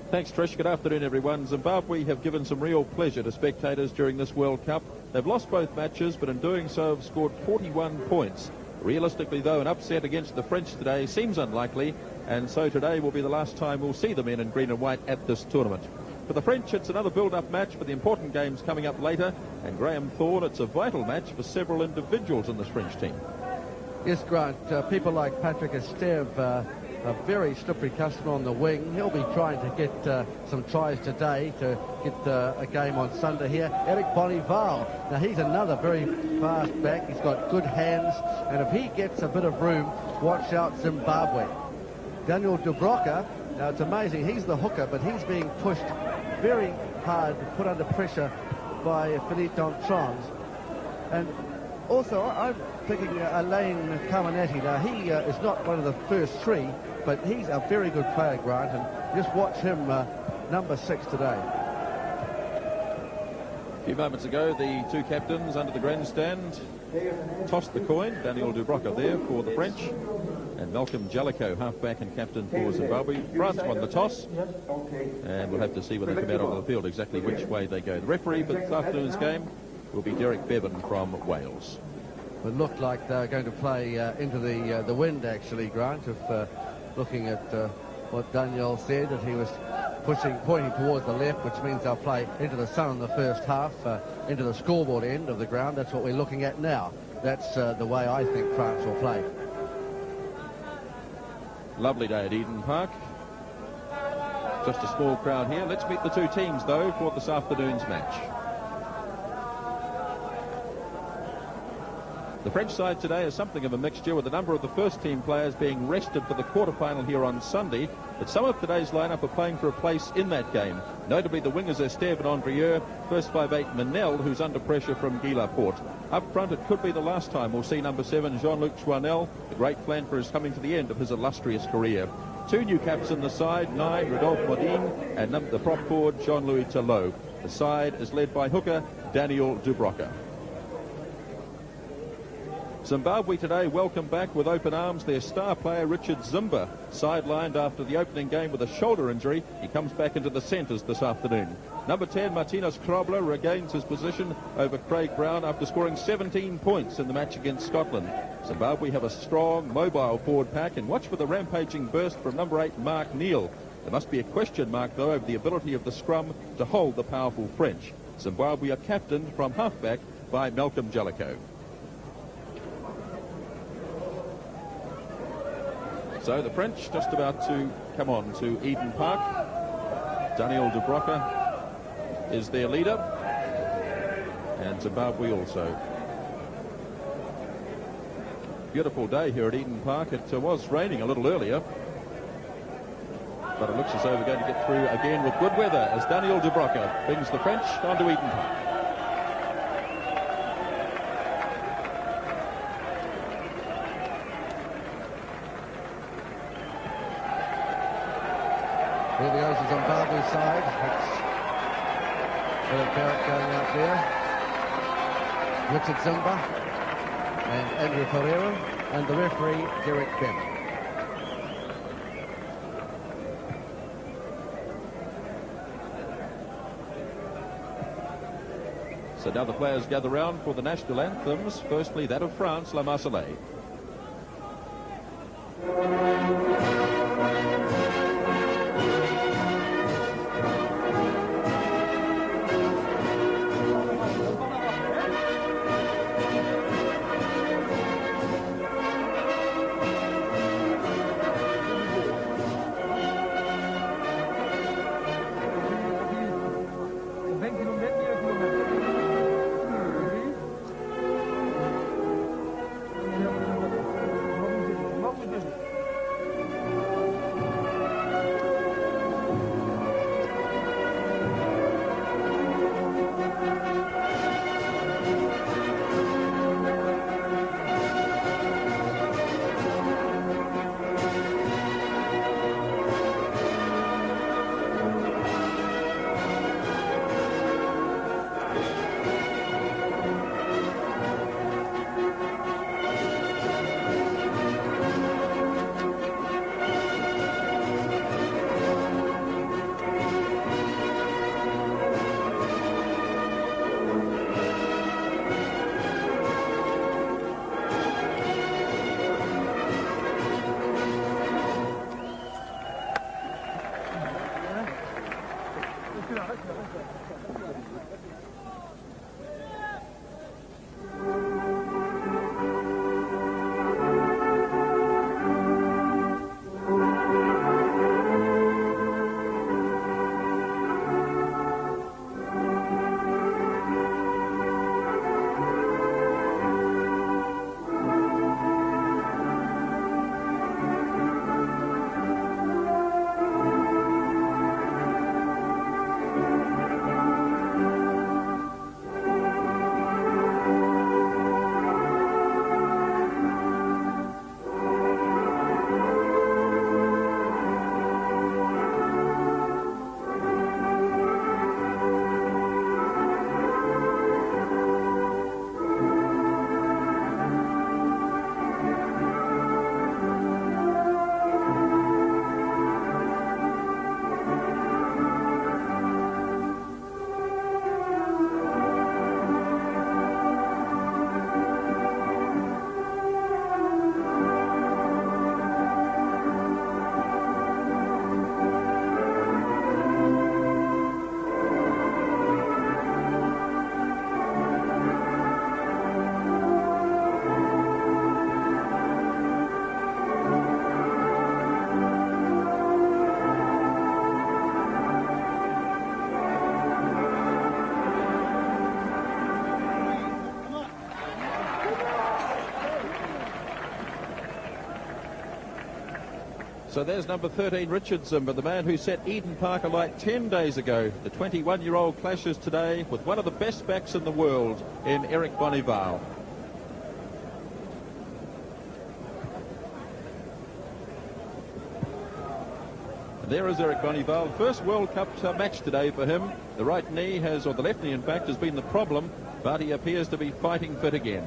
Thanks, Trish. Good afternoon, everyone. Zimbabwe have given some real pleasure to spectators during this World Cup. They've lost both matches, but in doing so have scored 41 points. Realistically, though, an upset against the French today seems unlikely, and so today will be the last time we'll see the men in green and white at this tournament. For the French, it's another build-up match for the important games coming up later, and Graham Thorne, it's a vital match for several individuals in this French team. Yes, Grant, people like Patrick Esteve, a very slippery customer on the wing. He'll be trying to get some tries today to get a game on Sunday here. Eric Bonival, now he's another very fast back. He's got good hands, and if he gets a bit of room, watch out Zimbabwe. Daniel Dubroka, now it's amazing, he's the hooker, but he's being pushed very hard, put under pressure by Philippe Dontrons. And also, I'm thinking Alain Carminetti. Now, he is not one of the first three, but he's a very good player, Grant, and just watch him, number 6 today. A few moments ago, the two captains under the grandstand tossed the coin. Daniel Dubroka there for the French, and Malcolm Jellicoe, halfback and captain for Zimbabwe. France won the toss, and we'll have to see when they come out onto the field exactly which way they go. The referee for this afternoon's game will be Derek Bevan from Wales. It looked like they're going to play into the wind, actually, Grant, if looking at what Daniel said, that he was pointing towards the left, which means they'll play into the sun in the first half, into the scoreboard end of the ground. That's what we're looking at now. That's the way I think France will play. Lovely day at Eden Park. Just a small crowd here. Let's meet the two teams, though, for this afternoon's match. The French side today is something of a mixture, with a number of the first-team players being rested for the quarter-final here on Sunday, but some of today's lineup are playing for a place in that game, notably the wingers Esteve and Andrieux, first 5'8" Manel, who's under pressure from Guy Laporte. Up front, it could be the last time we'll see number 7, Jean-Luc Chouinel. The great flanker is coming to the end of his illustrious career. Two new caps in the side, 9, Rodolphe Modine, and the prop forward, Jean-Louis Tellot. The side is led by hooker Daniel Dubroka. Zimbabwe today welcome back with open arms their star player Richard Zimba, sidelined after the opening game with a shoulder injury. He comes back into the centres this afternoon. Number 10, Martinez Krobler, regains his position over Craig Brown after scoring 17 points in the match against Scotland. Zimbabwe have a strong, mobile forward pack, and watch for the rampaging burst from number 8, Mark Neal. There must be a question mark, though, over the ability of the scrum to hold the powerful French. Zimbabwe are captained from halfback by Malcolm Jellicoe. So the French just about to come on to Eden Park. Daniel Dubroka is their leader, and Zimbabwe also. Beautiful day here at Eden Park. It was raining a little earlier, but it looks as though we're going to get through again with good weather as Daniel Dubroka brings the French onto Eden Park. Here goes the Zimbabwe side. It's Philip Barrett going out there. Richard Zimba and Andrew Ferreira, and the referee, Derek Bevan. So now the players gather round for the national anthems. Firstly, that of France, La Marseillaise. So there's number 13, Richard Zimba, the man who set Eden Park alight 10 days ago. The 21-year-old clashes today with one of the best backs in the world in Eric Bonival. And there is Eric Bonival. First World Cup match today for him. The right knee has, or the left knee in fact, has been the problem, but he appears to be fighting fit again.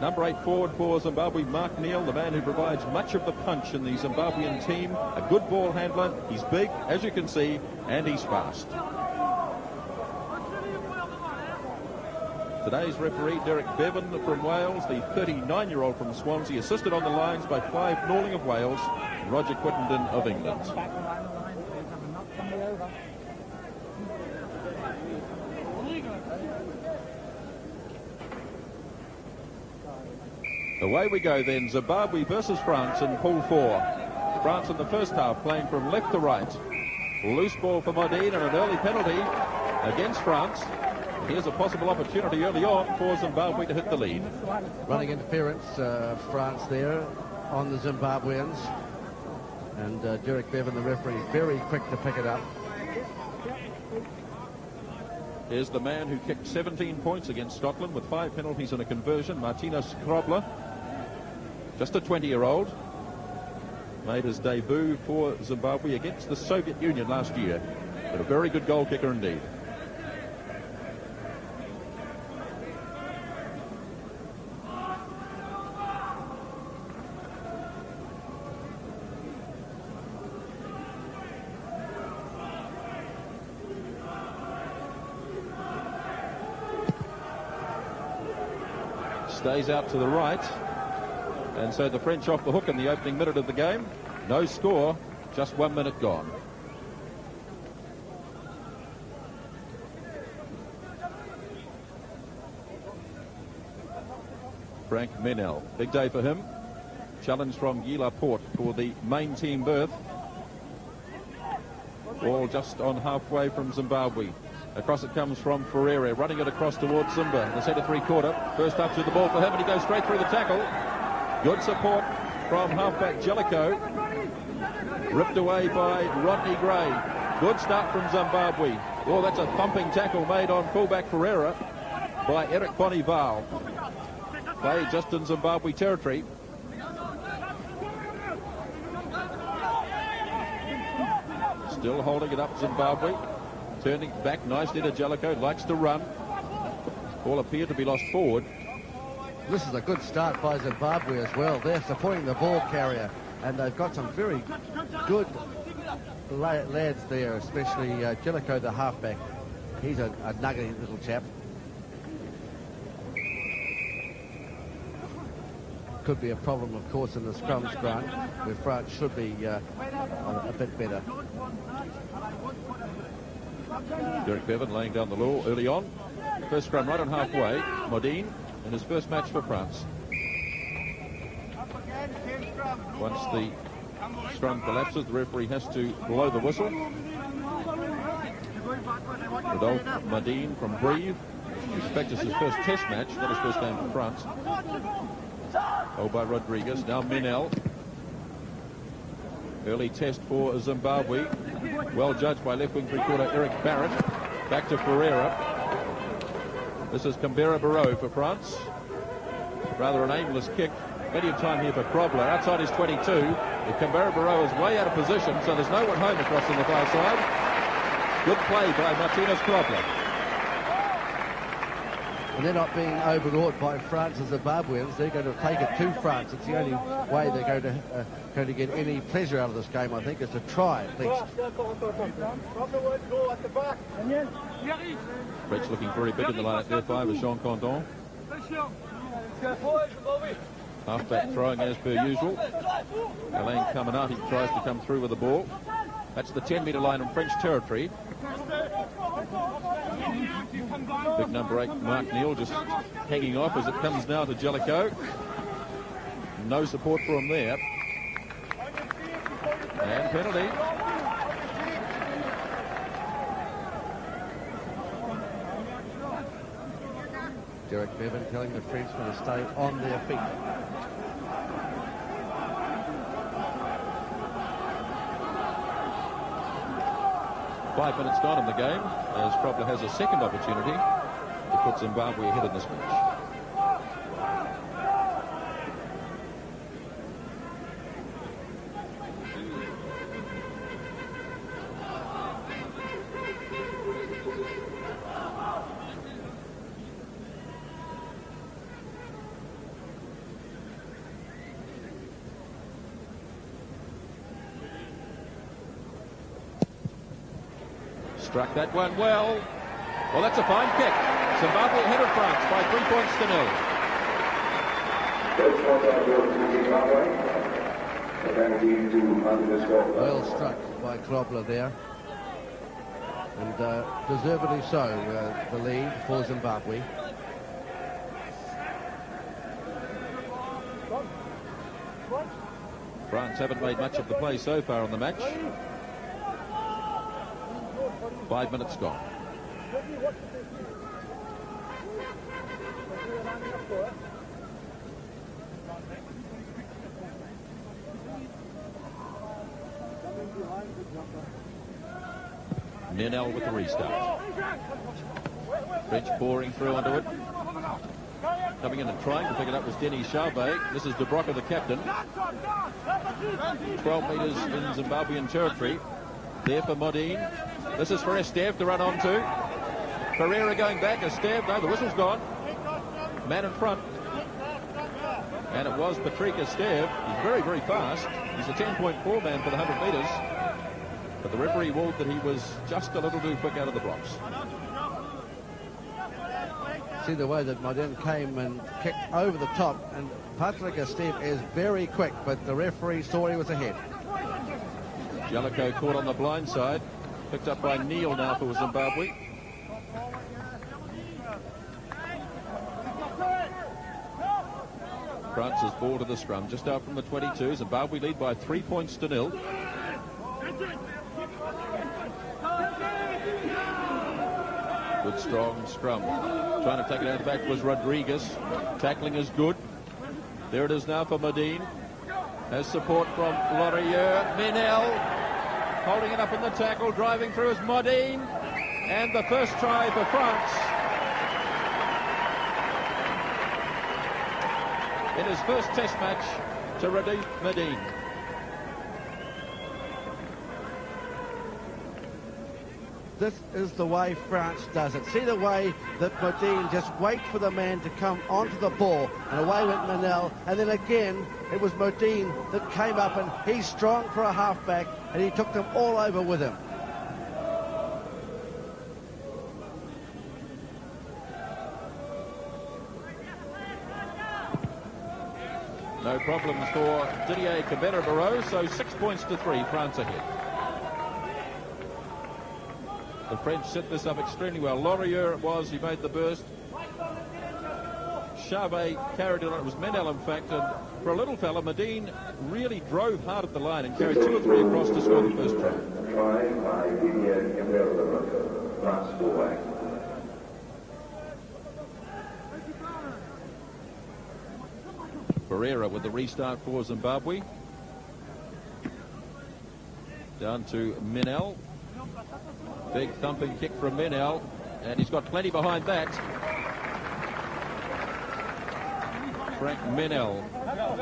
Number 8 forward for Zimbabwe, Mark Neal, the man who provides much of the punch in the Zimbabwean team. A good ball handler. He's big, as you can see, and he's fast. Today's referee, Derek Bevan from Wales, the 39-year-old from Swansea, assisted on the lines by Clive Norling of Wales and Roger Quittenden of England. Away we go then, Zimbabwe versus France in Pool 4. France in the first half playing from left to right. Loose ball for Modine and an early penalty against France. Here's a possible opportunity early on for Zimbabwe to hit the lead. Running interference, France there on the Zimbabweans. And Derek Bevan, the referee, very quick to pick it up. Here's the man who kicked 17 points against Scotland with 5 penalties and a conversion, Martinez Krobler. Just a 20-year-old. Made his debut for Zimbabwe against the Soviet Union last year. But a very good goal kicker indeed. Stays out to the right, and so the French off the hook in the opening minute of the game. No score, just 1 minute gone. Frank Menel, big day for him. Challenge from Guy Laporte for the main team berth. Ball just on halfway from Zimbabwe. Across it comes from Ferreira, running it across towards Zimba, the centre three-quarter. First up to the ball for him, and he goes straight through the tackle. Good support from halfback Jellicoe. Ripped away by Rodney Gray. Good start from Zimbabwe. Oh, that's a thumping tackle made on fullback Ferreira by Eric Bonival. Play just in Zimbabwe territory. Still holding it up, Zimbabwe. Turning back nicely to Jellicoe, likes to run. Ball appeared to be lost forward. This is a good start by Zimbabwe as well. They're supporting the ball carrier, and they've got some very good lads there, especially Jellicoe, the halfback. He's a nuggety little chap. could be a problem, of course, in the scrums, Grant, where France should be a bit better. Derek Bevan laying down the law early on. First scrum right on halfway. Modine in his first match for France. Once the scrum collapses, the referee has to blow the whistle. Rodolphe Modine from Brive. We expect it's his first test match, not his first game for France. Oh, by Rodriguez. Now Minel. Early test for Zimbabwe. Well judged by left wing three-quarter Eric Barrett. Back to Ferreira. This is Canberra Barreau for France. Rather an aimless kick. Plenty of time here for Krobler. Outside his 22. If Canberra Barreau is way out of position, so there's no one home across on the far side. Good play by Martinez Krobler. And they're not being overawed by France and Zimbabweans. They're going to take it to France. It's the only way they're going to get any pleasure out of this game, I think, is to try at least. French looking very big in the line at their 5 is Jean Condon. Halfback throwing as per usual. Alain Caminati tries to come through with the ball. That's the 10-metre line in French territory. Big number 8, Mark Neal, just hanging off as it comes now to Jellicoe. No support for him there. And penalty. Derek Bevan telling the Frenchmen to stay on their feet. Five minutes gone in the game, as Krobler has a second opportunity to put Zimbabwe ahead in this match. Struck that one well. Well, that's a fine kick. Zimbabwe ahead of France by 3 points to 0. Well struck by Krobler there. And deservedly so, the lead for Zimbabwe. France haven't made much of the play so far on the match. 5 minutes gone. Minel with the restart. French pouring through onto it. Coming in and trying to pick it up was Denis Chauvet. This is De Broca, the captain. 12 metres in Zimbabwean territory. There for Modine. This is for Esteve to run onto. Ferreira going back. Esteve, no, the whistle's gone. Man in front. And it was Patrick Esteve. He's very, very fast. He's a 10.4 man for the 100 metres. But the referee ruled that he was just a little too quick out of the blocks. See the way that Modine came and kicked over the top. And Patrick Esteve is very quick, but the referee saw he was ahead. Jellicoe caught on the blind side. Picked up by Neal now for Zimbabwe. France's ball to the scrum, just out from the 22. Zimbabwe lead by 3 points to 0. Good strong scrum. Trying to take it out of the back was Rodriguez. Tackling is good. There it is now for Modine. Has support from Laurier. Minel holding it up in the tackle. Driving through is Modine. And the first try for France. In his first test match to Rodolphe Modine. This is the way France does it. See the way that Modine just waits for the man to come onto the ball, and away went Minel, and then again it was Modine that came up, and he's strong for a halfback, and he took them all over with him. No problems for Didier Cabera-Barreau, so 6 points to 3, France ahead. The French set this up extremely well. Laurier it was, he made the burst. Charvet carried it on, it was Menel in fact, and for a little fella, Modine really drove hard at the line and carried 2 or 3 across to score the first try. Try by Didier Cabera-Barreau, France fullback. Pereira with the restart for Zimbabwe. Down to Menel. Big thumping kick from Menel, and he's got plenty behind that. Frank Menel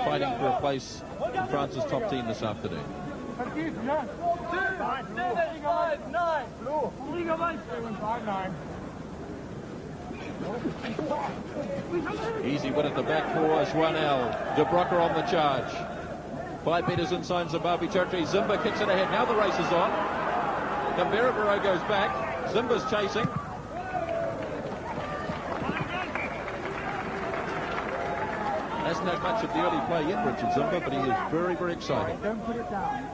fighting for a place in France's top team this afternoon. Easy win at the back for Joanel. De Brocker on the charge. 5 metres inside Zimbabwe territory. Zimba kicks it ahead. Now the race is on. Cabera-Barreau goes back. Zimba's chasing. Hasn't had much of the early play yet, Richard Zimba, but he is very, very exciting. Don't put it down.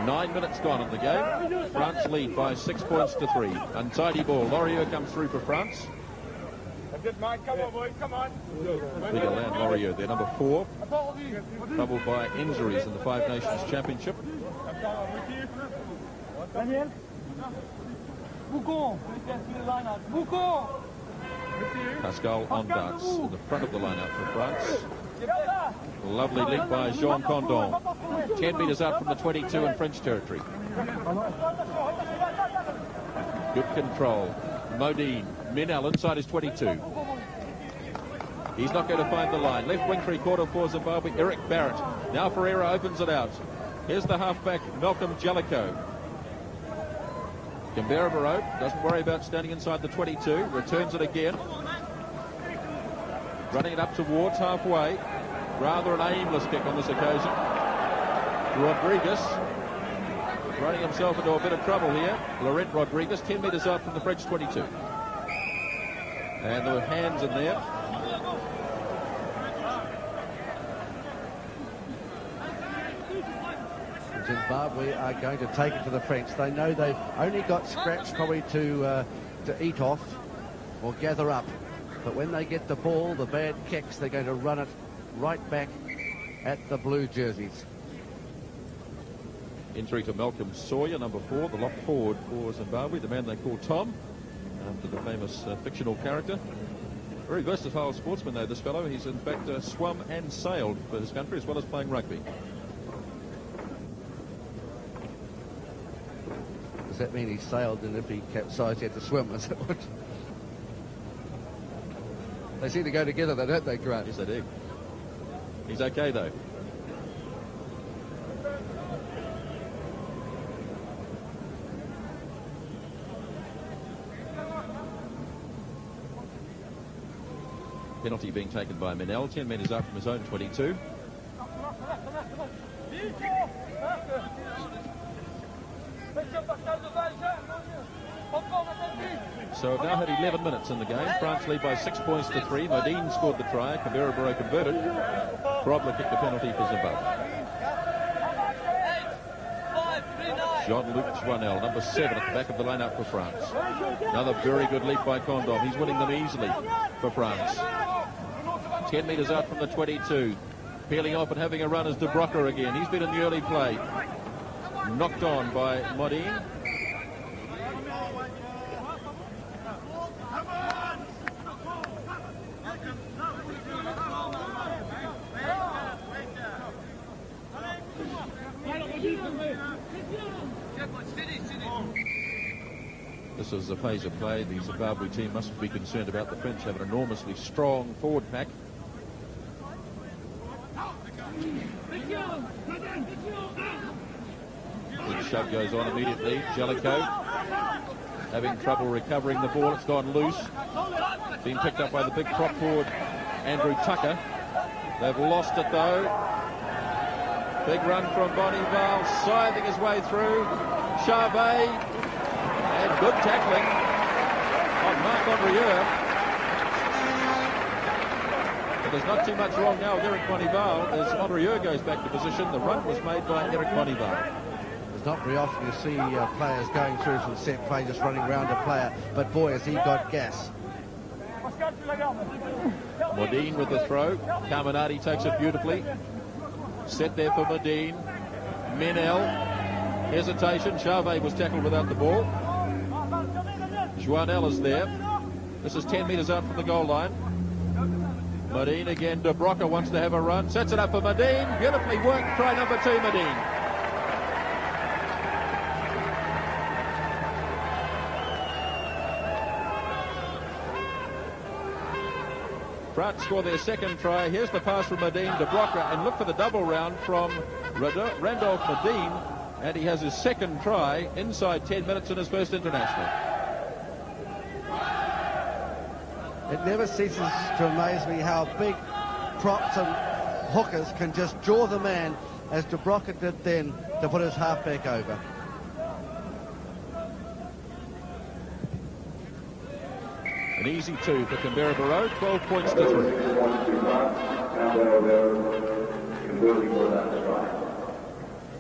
9 minutes gone in the game. France lead by 6 points to 3. Untidy ball. Laurier comes through for France. Come on, boys, come on. Big Alain Laurier, their number 4. Troubled by injuries in the Five Nations Championship. Daniel? Boucon. Boucon. Pascal Ondarts in the front of the lineup for France. Lovely leap by Jean Condon. 10 metres out from the 22 in French territory. Good control. Modine. Menel inside his 22. He's not going to find the line. Left wing 3/4 for Zimbabwe. Eric Barrett. Now Ferreira opens it out. Here's the halfback, Malcolm Jellicoe. Cabera-Barreau doesn't worry about standing inside the 22. Returns it again. Running it up towards halfway. Rather an aimless kick on this occasion. Rodriguez running himself into a bit of trouble here. Laurent Rodriguez, 10 metres out from the French 22. And there were hands in there. Zimbabwe are going to take it to the French. They know they've only got scraps probably to eat off or gather up. But when they get the ball, the bad kicks, they're going to run it right back at the blue jerseys. Injury to Malcolm Sawyer, number 4, the lock forward for Zimbabwe, the man they call Tom, after the famous fictional character. Very versatile sportsman, though, this fellow. He's, in fact, swum and sailed for his country as well as playing rugby. Does that mean he sailed, and if he capsized, he had to swim? Is that what? They seem to go together, though, don't they, Grant? Yes, they do. He's okay, though. Penalty being taken by Menel, 10 metres out from his own 22. So we've now had 11 minutes in the game. France lead by 6 points to 3. Modine scored the try. Cabera-Barreau converted. Grobler kicked the penalty for Zimbabwe. Jean-Luc Joanel, number 7 at the back of the lineup for France. Another very good leap by Condom. He's winning them easily for France. 10 metres out from the 22. Peeling off and having a run is De Brocker again. He's been in the early play. Knocked on by Modine. This is a phase of play. The Zimbabwe team must be concerned about the French have an enormously strong forward pack. The shove goes on immediately. Jellicoe having trouble recovering the ball. It's gone loose. Been picked up by the big prop forward, Andrew Tucker. They've lost it though. Big run from Bonival, scything his way through. Charvet, and good tackling. Andrieux. But there's not too much wrong now with Eric Bonival as Andrieux goes back to position. The run was made by Eric Bonival. It's not very often you see players going through from set play just running around a player, but boy, has he got gas. Modine with the throw. Carminati takes it beautifully. Set there for Modine. Menel. Hesitation. Charvet was tackled without the ball. Joannel is there. This is 10 metres out from the goal line. Modine again. De Broca wants to have a run. Sets it up for Modine. Beautifully worked. Try number 2, Modine. France score their second try. Here's the pass from Modine. De Broca, and look for the double round from Randolph Modine, and he has his second try inside 10 minutes in his first international. It never ceases to amaze me how big props and hookers can just draw the man, as De Broca did then, to put his halfback over. An easy 2 for Canberra Barrow, 12 points to 3.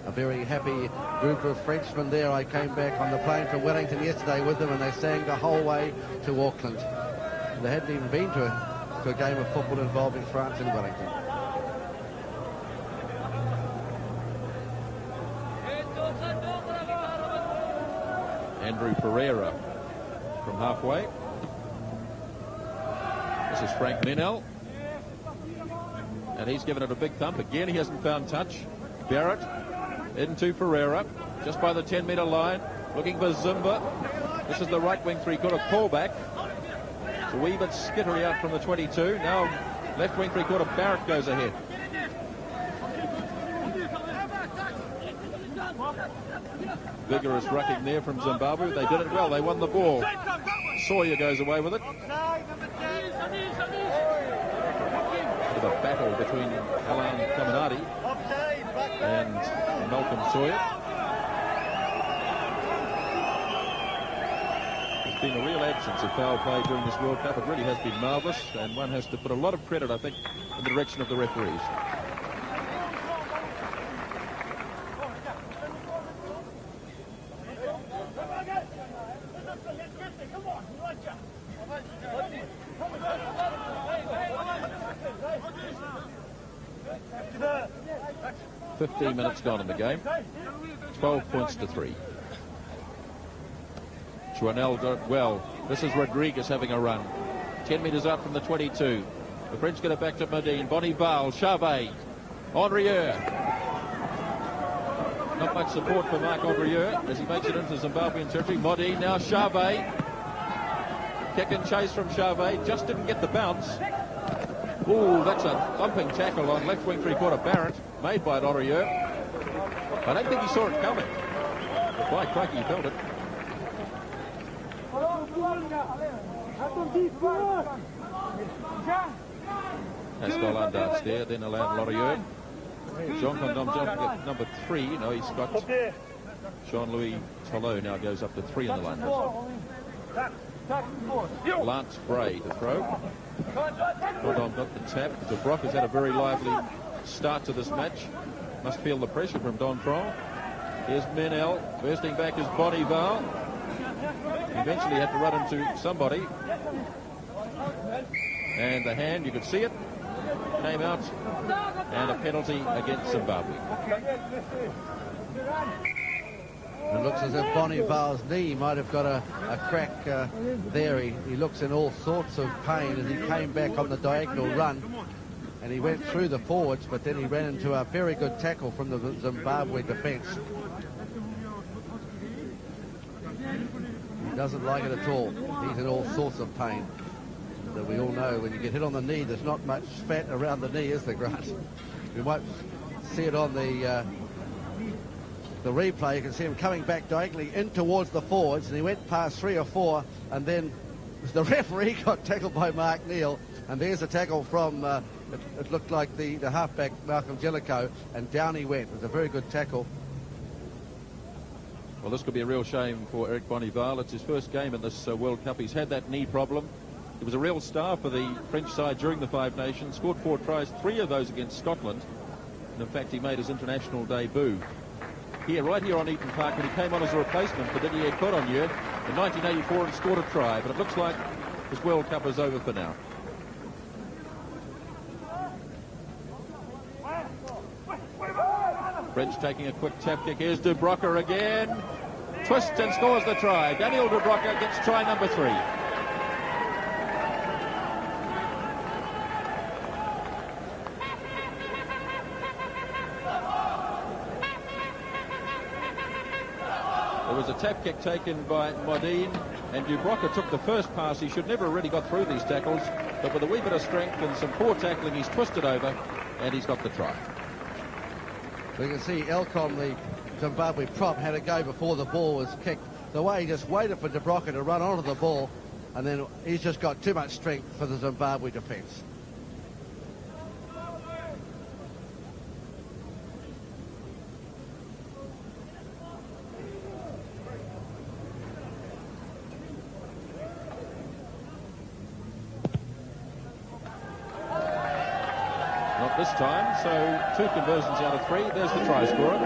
A very happy group of Frenchmen there. I came back on the plane from Wellington yesterday with them, and they sang the whole way to Auckland. They hadn't even been to a game of football involving France in Wellington. Andrew Pereira from halfway. This is Frank Menel. And he's given it a big thump. Again, he hasn't found touch. Barrett into Pereira, just by the 10-metre line, looking for Zimba. This is the right wing three-quarter callback. It's a wee bit skittery out from the 22. Now left wing three-quarter Barrett goes ahead. Vigorous rucking there from Zimbabwe. They did it well. They won the ball. Sawyer goes away with it. Bit of a battle between Alain Carminati and Malcolm Sawyer. There's been a real absence of foul play during this World Cup. It really has been marvellous, and one has to put a lot of credit, I think, in the direction of the referees. .15 minutes gone in the game. 12 points to 3. Joannel got it well. This is Rodriguez having a run. 10 metres out from the 22. The French get it back to Modine. Bonival, Charvet, Andrieux. Not much support for Marc Andrieux as he makes it into Zimbabwean territory. Modine now, Charvet. Kick and chase from Charvet. Just didn't get the bounce. Ooh, that's a thumping tackle on left wing three-quarter Barrett, made by Andrieux. I don't think he saw it coming. But by crikey, he felt it. Pascal Andart there, then allowed Andrieux. Jean Condom at number 3. No, he's got Jean-Louis Tolo now goes up to 3 in the line. Lance Bray to throw. Condom got the tap. De Broc has had a very lively start to this match. Must feel the pressure from Dontron. Here's Menel. Bursting back is Bonival. Eventually had to run into somebody. And the hand, you could see it, came out. And a penalty against Zimbabwe. It looks as if Bonival's knee might have got a crack there. He looks in all sorts of pain as he came back on the diagonal run. And he went through the forwards, but then he ran into a very good tackle from the Zimbabwe defence. He doesn't like it at all. He's in all sorts of pain. So we all know when you get hit on the knee, there's not much fat around the knee, is there, Grant? You might see it on the replay. You can see him coming back diagonally in towards the forwards, and he went past 3 or 4, and then the referee got tackled by Mark Neal, and there's a tackle from it looked like the halfback Malcolm Jellicoe, and down he went. It was a very good tackle. Well, this could be a real shame for Eric Bonival. It's his first game in this World Cup. He's had that knee problem. He was a real star for the French side during the Five Nations, scored 4 tries, 3 of those against Scotland. And in fact, he made his international debut here, right here on Eaton Park, when he came on as a replacement for Didier Couragnier in 1984 and scored a try. But it looks like this World Cup is over for now. French taking a quick tap kick. Here's De Broca again. Twists and scores the try. Daniel De Broca gets try number 3. There was a tap kick taken by Modine, and De Broca took the first pass. He should never have really got through these tackles, but with a wee bit of strength and some poor tackling, he's twisted over, and he's got the try. We can see Elcom, the Zimbabwe prop, had a go before the ball was kicked. The way he just waited for De Broca to run onto the ball, and then he's just got too much strength for the Zimbabwe defence. This time, so 2 conversions out of 3. There's the try scorer.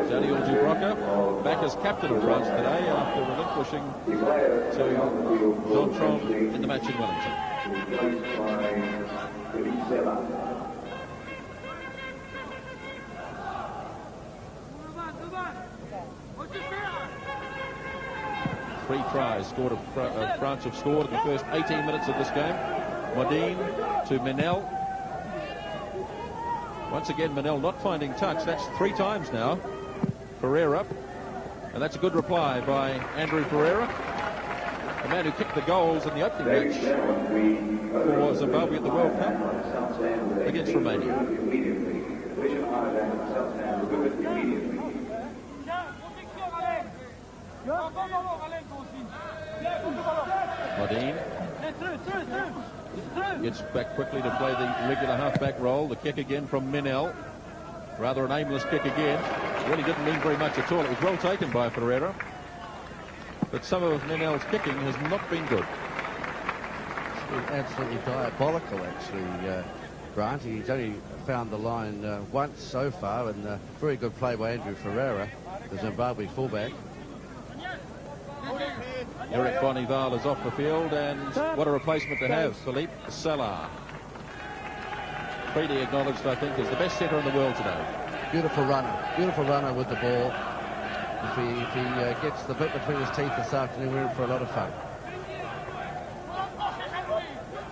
Daniel De Broca, back as captain of France today after relinquishing to Jontron in the match in Wellington. Three tries scored. France have scored in the first 18 minutes of this game. Modine to Menel. Once again, Menel not finding touch. That's 3 times now. Ferreira. And that's a good reply by Andrew Ferreira, the man who kicked the goals in the opening match for Zimbabwe at the World Cup against Romania. Modine gets back quickly to play the regular half-back role. The kick again from Menel. Rather an aimless kick again. Really didn't mean very much at all. It was well taken by Ferreira. But some of Menel's kicking has not been good. It's been absolutely diabolical, actually, Grant. He's only found the line once so far, and very good play by Andrew Ferreira, the Zimbabwe fullback. Eric Bonival is off the field, and what a replacement to have, Philippe Salah. Freely acknowledged, I think, as the best centre in the world today. Beautiful runner with the ball. If he gets the bit between his teeth this afternoon, we're in for a lot of fun.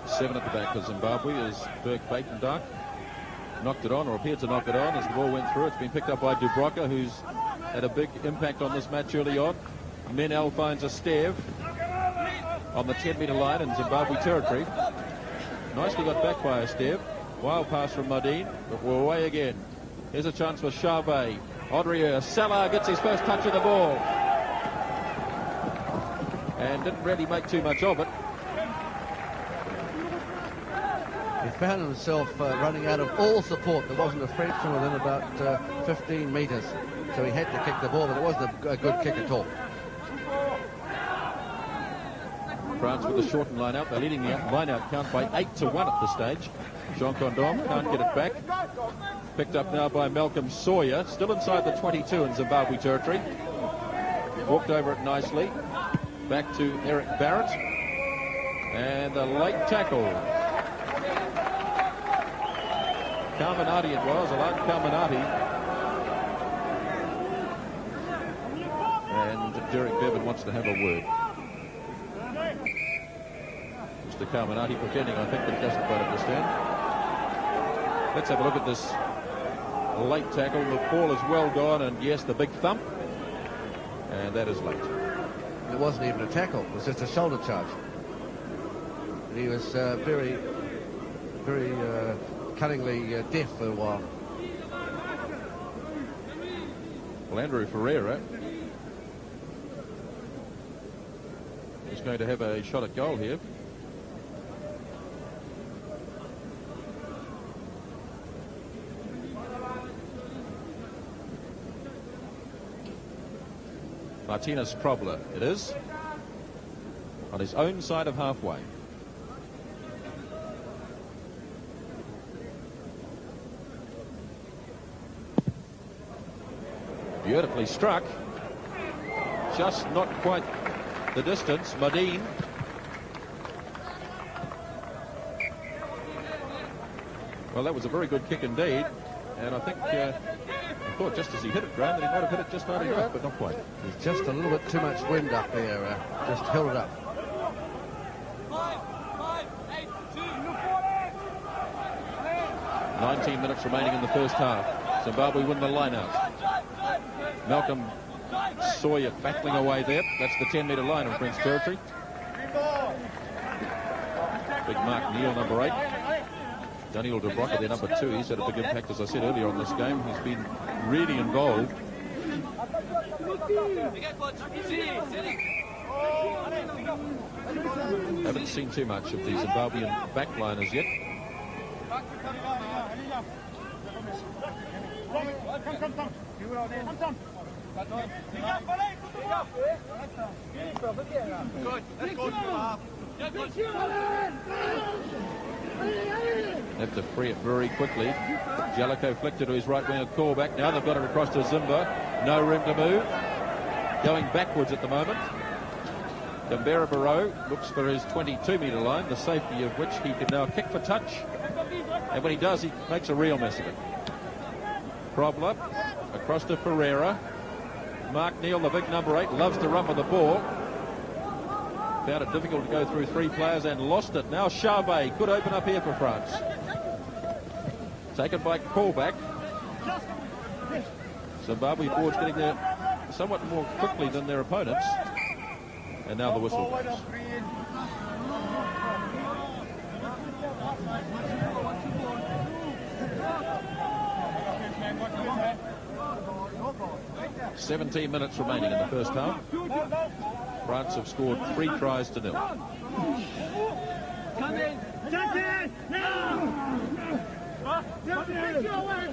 7 at the back for Zimbabwe as Dirk Buitendijk knocked it on, or appeared to knock it on as the ball went through. It's been picked up by De Broca, who's had a big impact on this match early on. Menel finds a Stev on the 10-metre line in Zimbabwe territory. Nicely got back by a Stev. Wild pass from Modine, but we're away again. Here's a chance for Charvet. Audrier, Salah gets his first touch of the ball. And didn't really make too much of it. He found himself running out of all support. There wasn't a Frenchman within about 15 metres. So he had to kick the ball, but it wasn't a good kick at all. France with a shortened line-out. They're leading the line-out count by 8-1 at this stage. Jean Condom can't get it back. Picked up now by Malcolm Sawyer. Still inside the 22 in Zimbabwe territory. Walked over it nicely. Back to Eric Barrett. And a late tackle. Carminati it was. Alan Carminati. And Derek Bevan wants to have a word. Mr. Carminati pretending, I think, that he doesn't quite understand. Let's have a look at this late tackle. The ball is well gone, and yes, the big thump. And that is late. It wasn't even a tackle. It was just a shoulder charge. And he was very cunningly deaf for a while. Well, Andrew Ferreira is going to have a shot at goal here. Martinez Krobler, it is. On his own side of halfway. Beautifully struck. Just not quite the distance. Modine. Well, that was a very good kick indeed. And I think, I thought just as he hit it, Graham, that he might have hit it just hard enough, but not quite. There's just a little bit too much wind up there. Just held it up. 19 minutes remaining in the first half. Zimbabwe win the line-out. Malcolm Sawyer battling away there. That's the 10-metre line in French territory. Big Mark Neal, number 8. Daniel De Broca, their number 2. He's had a big impact, as I said earlier, on this game. He's been really involved. Haven't seen too much of the Zimbabwean backline as yet. Have to free it very quickly. Jellicoe flicked it to his right wing, a call back. Now they've got it across to Zimba. No room to move. Going backwards at the moment. Gambera Barrow looks for his 22-metre line, the safety of which he can now kick for touch. And when he does, he makes a real mess of it. Krobler across to Ferreira. Mark Neal, the big number 8, loves to run with the ball. Found it difficult to go through 3 players and lost it. Now Charvet could open up here for France. Taken by callback. Zimbabwe forwards getting there somewhat more quickly than their opponents. And now the whistle goes. "17 minutes remaining in the first half. France have scored 3 tries to 0.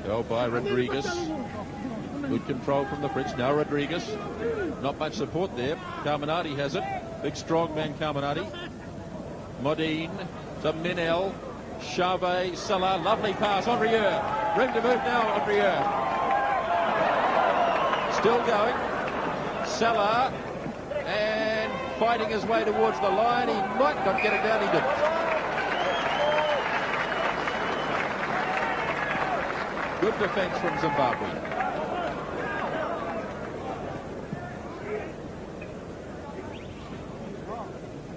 Goal by Rodriguez. Good control from the French. Now Rodriguez. Not much support there. Carminati has it. Big strong man Carminati. Modine. To Minel. Charvet. Salah. Lovely pass. Henrieux. Room to move now. Henrieux. Still going. Salah. And fighting his way towards the line. He might not get it down. He didn't. Good defence from Zimbabwe.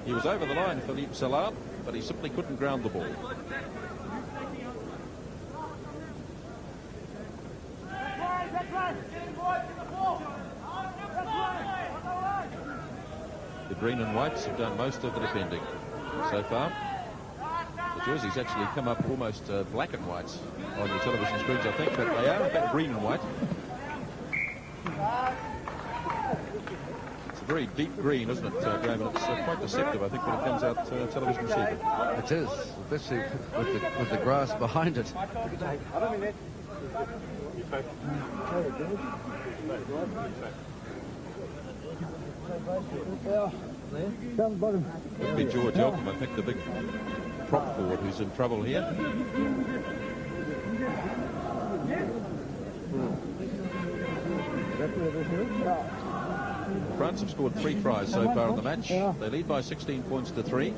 He was over the line, Philippe Salah, but he simply couldn't ground the ball. The green and whites have done most of the defending so far. The jerseys actually come up almost black and whites on your television screens, I think, but they are in fact green and white. It's a very deep green, isn't it, Graham? And it's quite deceptive, I think, when it comes out television receiving. It is, especially with the grass behind it. Could be George Elkham, I think, the big prop forward who's in trouble here. France have scored 3 tries so far in the match. They lead by 16 points to 3.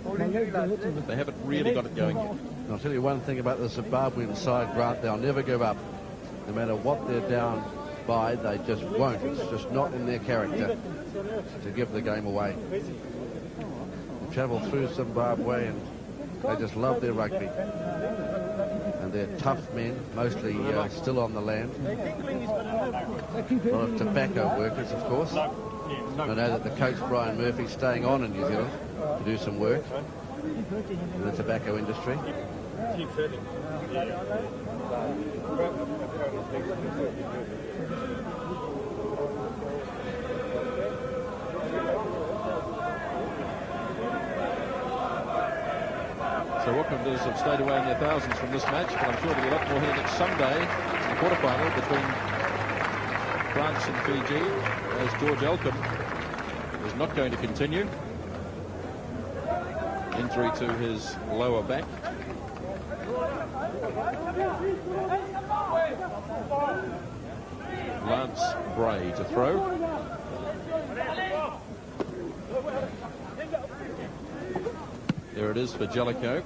But they haven't really got it going yet. I'll tell you one thing about the Zimbabwean side, Grant. They'll never give up. No matter what they're down by, they just won't. It's just not in their character to give the game away. They travel through Zimbabwe and they just love their rugby. And they're tough men, mostly still on the land. A lot of tobacco workers, of course. I know that the coach, Brian Murphy, is staying on in New Zealand to do some work in the tobacco industry. So Aucklanders have stayed away in their thousands from this match, but I'm sure there'll be a lot more here next Sunday in the quarterfinal between France and Fiji, as George Elcombe is not going to continue. Injury to his lower back. Lance Bray to throw. There it is for Jellicoe.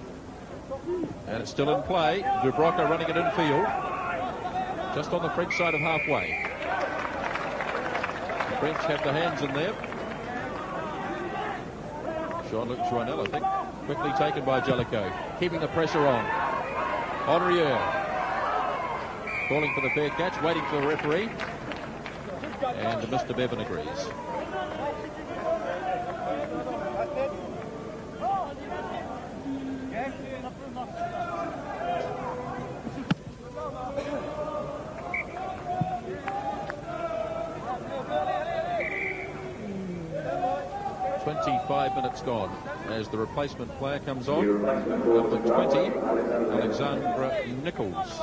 And it's still in play. Dubroca running it infield. Just on the French side of halfway. The French have the hands in there. Jean-Luc Joinel, I think, quickly taken by Jellicoe. Keeping the pressure on. Henrieux. Calling for the fair catch, waiting for the referee. And Mr. Bevan agrees. Minutes gone as the replacement player comes on. Number 20, Alexandra Nichols.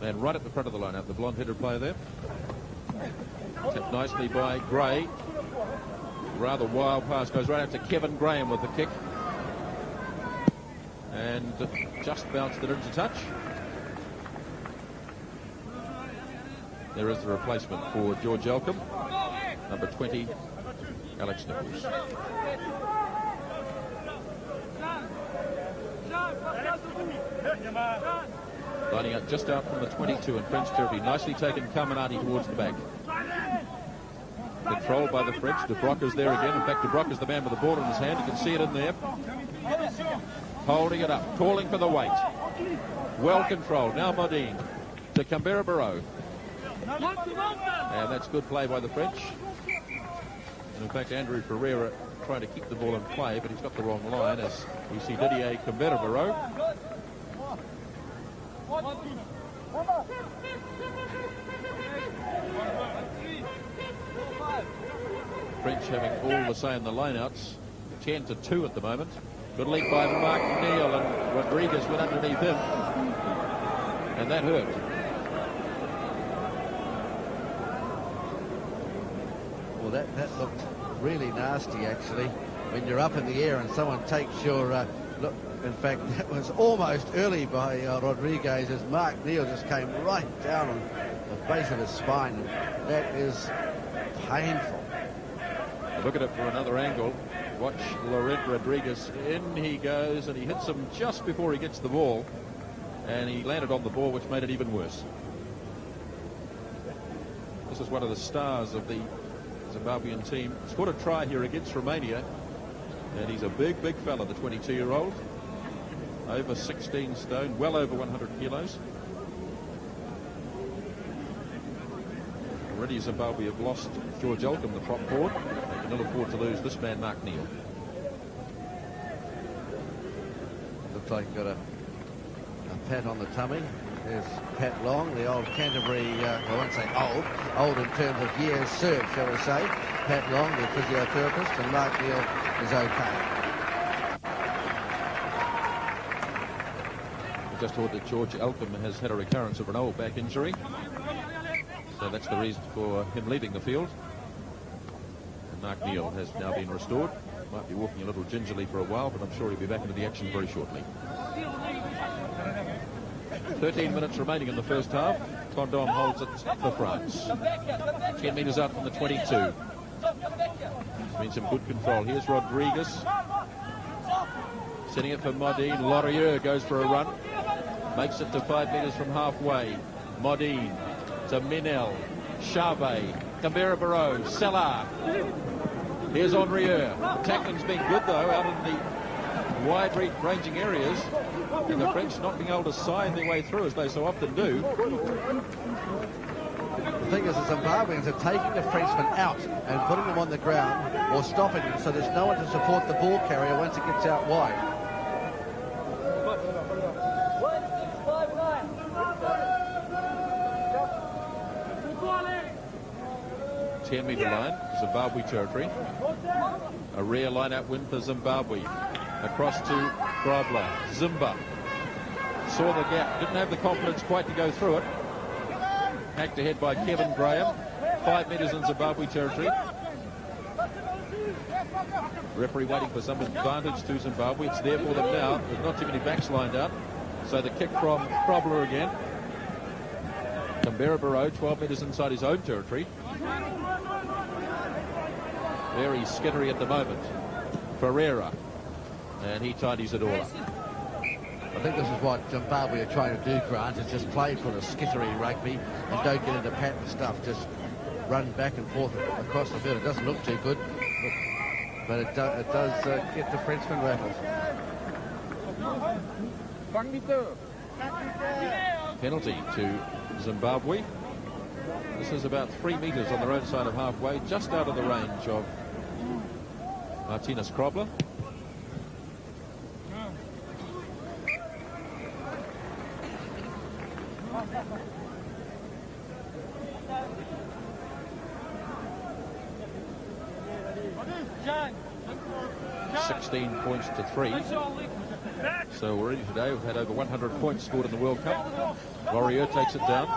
And right at the front of the line, the blonde-headed player there. Tipped nicely by Gray. Rather wild pass goes right out to Kevin Graham with the kick. And just bounced it into touch. There is the replacement for George Elcombe. Number 20, Alex Nichols. Lining up just out from the 22 in French territory. Nicely taken Caminati towards the back. Controlled by the French. Dubroca's there again. In fact, Dubroca's the man with the ball in his hand. You can see it in there. Holding it up. Calling for the weight. Well controlled. Now Modine to Canberra Barrow. And that's good play by the French. And in fact, Andrew Pereira trying to keep the ball in play, but he's got the wrong line as we see Didier Canberra-Barrow. French having all the say in the lineouts. 10-2 at the moment. Good lead by Mark Neal, and Rodriguez went underneath him. And that hurt. Well, that looked really nasty, actually. When you're up in the air and someone takes your look. In fact, that was almost early by Rodriguez as Mark Neal just came right down on the base of his spine. And that is painful. Look at it from another angle. Watch Laurent Rodriguez. In he goes, and he hits him just before he gets the ball. And he landed on the ball, which made it even worse. This is one of the stars of the Zimbabwean team. Scored a try here against Romania, and he's a big fella, the 22-year-old. Over 16 stone, well over 100 kilos. Already Zimbabwe have lost George Elcombe, the prop forward. They can ill afford to lose this man, Mark Neal. Looks like he got a pat on the tummy. There's Pat Long, the old Canterbury, I won't say old in terms of years served, shall we say. Pat Long, the physiotherapist, and Mark Neal is okay. We just heard that George Elcombe has had a recurrence of an old back injury. So that's the reason for him leaving the field. And Mark Neal has now been restored. Might be walking a little gingerly for a while, but I'm sure he'll be back into the action very shortly. 13 minutes remaining in the first half. Condom holds it for France. 10 metres out from the 22. It's been some good control. Here's Rodriguez. Setting it for Modine. Laurier goes for a run. Makes it to 5 metres from halfway. Modine to Minel. Chave. Canberra Barrow. Salah. Here's Henrieux. Tackling's been good, though, out in the wide-ranging areas. And the French not being able to sign their way through as they so often do. The thing is, the Zimbabweans are taking the Frenchmen out and putting them on the ground or stopping them, so there's no one to support the ball carrier once it gets out wide. Ten-metre line, Zimbabwe territory. A rare line-out win for Zimbabwe. Across to Grobler. Zimba. saw the gap, didn't have the confidence quite to go through it. Hacked ahead by Kevin Graham, 5 metres in Zimbabwe territory. Referee waiting for some advantage to Zimbabwe. It's there for them now. There's not too many backs lined up. So the kick from Krobler again. Canberra Barrow, 12 metres inside his own territory. Very skittery at the moment. Ferreira. And he tidies it all up. I think this is what Zimbabwe are trying to do, Grant, is just play for the skittery rugby and don't get into pattern stuff. Just run back and forth across the field. It doesn't look too good, but it does get the Frenchman rattled. Penalty to Zimbabwe. This is about 3 metres on their own side of halfway, just out of the range of Martinez Krobler. John. 16 points to 3. So already today we've had over 100 points scored in the World Cup. Laurier takes it down.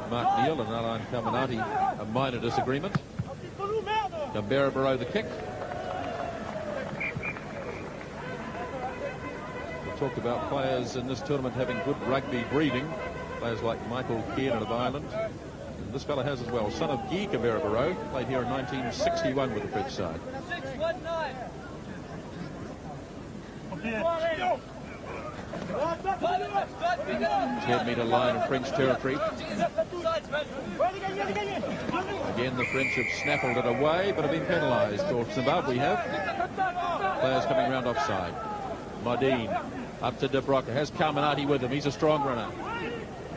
Mark Neal and Alain Caminati, a minor disagreement. Canberra Barrow the kick. We talked about players in this tournament having good rugby breeding. Players like Michael Kiernan of Ireland. And this fella has as well. Son of Guy Canberra Barrow, played here in 1961 with the French side. 10-metre line of French territory. Again, the French have snaffled it away, but have been penalised, or Zimbabwe have. Players coming round offside. Modine up to De Broca. Has Caminati with him. He's a strong runner.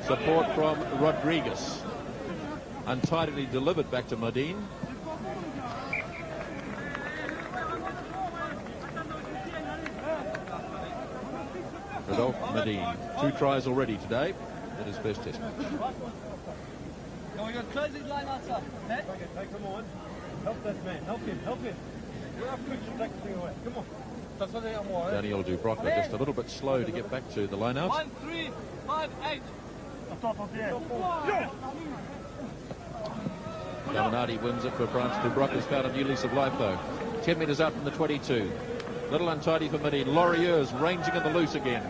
Support from Rodriguez. Untidily delivered back to Modine. Rodolphe Modine, 2 tries already today in his first test match. We're going to close his line outside. Take him on. Help that man. Help him. Help him. We're up quick to take the thing away. Come on. Daniel De Broca just a little bit slow to get back to the line out. 1, 3, 5, 8. Caminati wins it for France. De Broca's found a new lease of life though. 10 metres out from the 22. Little untidy for Modine. Laurier's ranging in the loose again.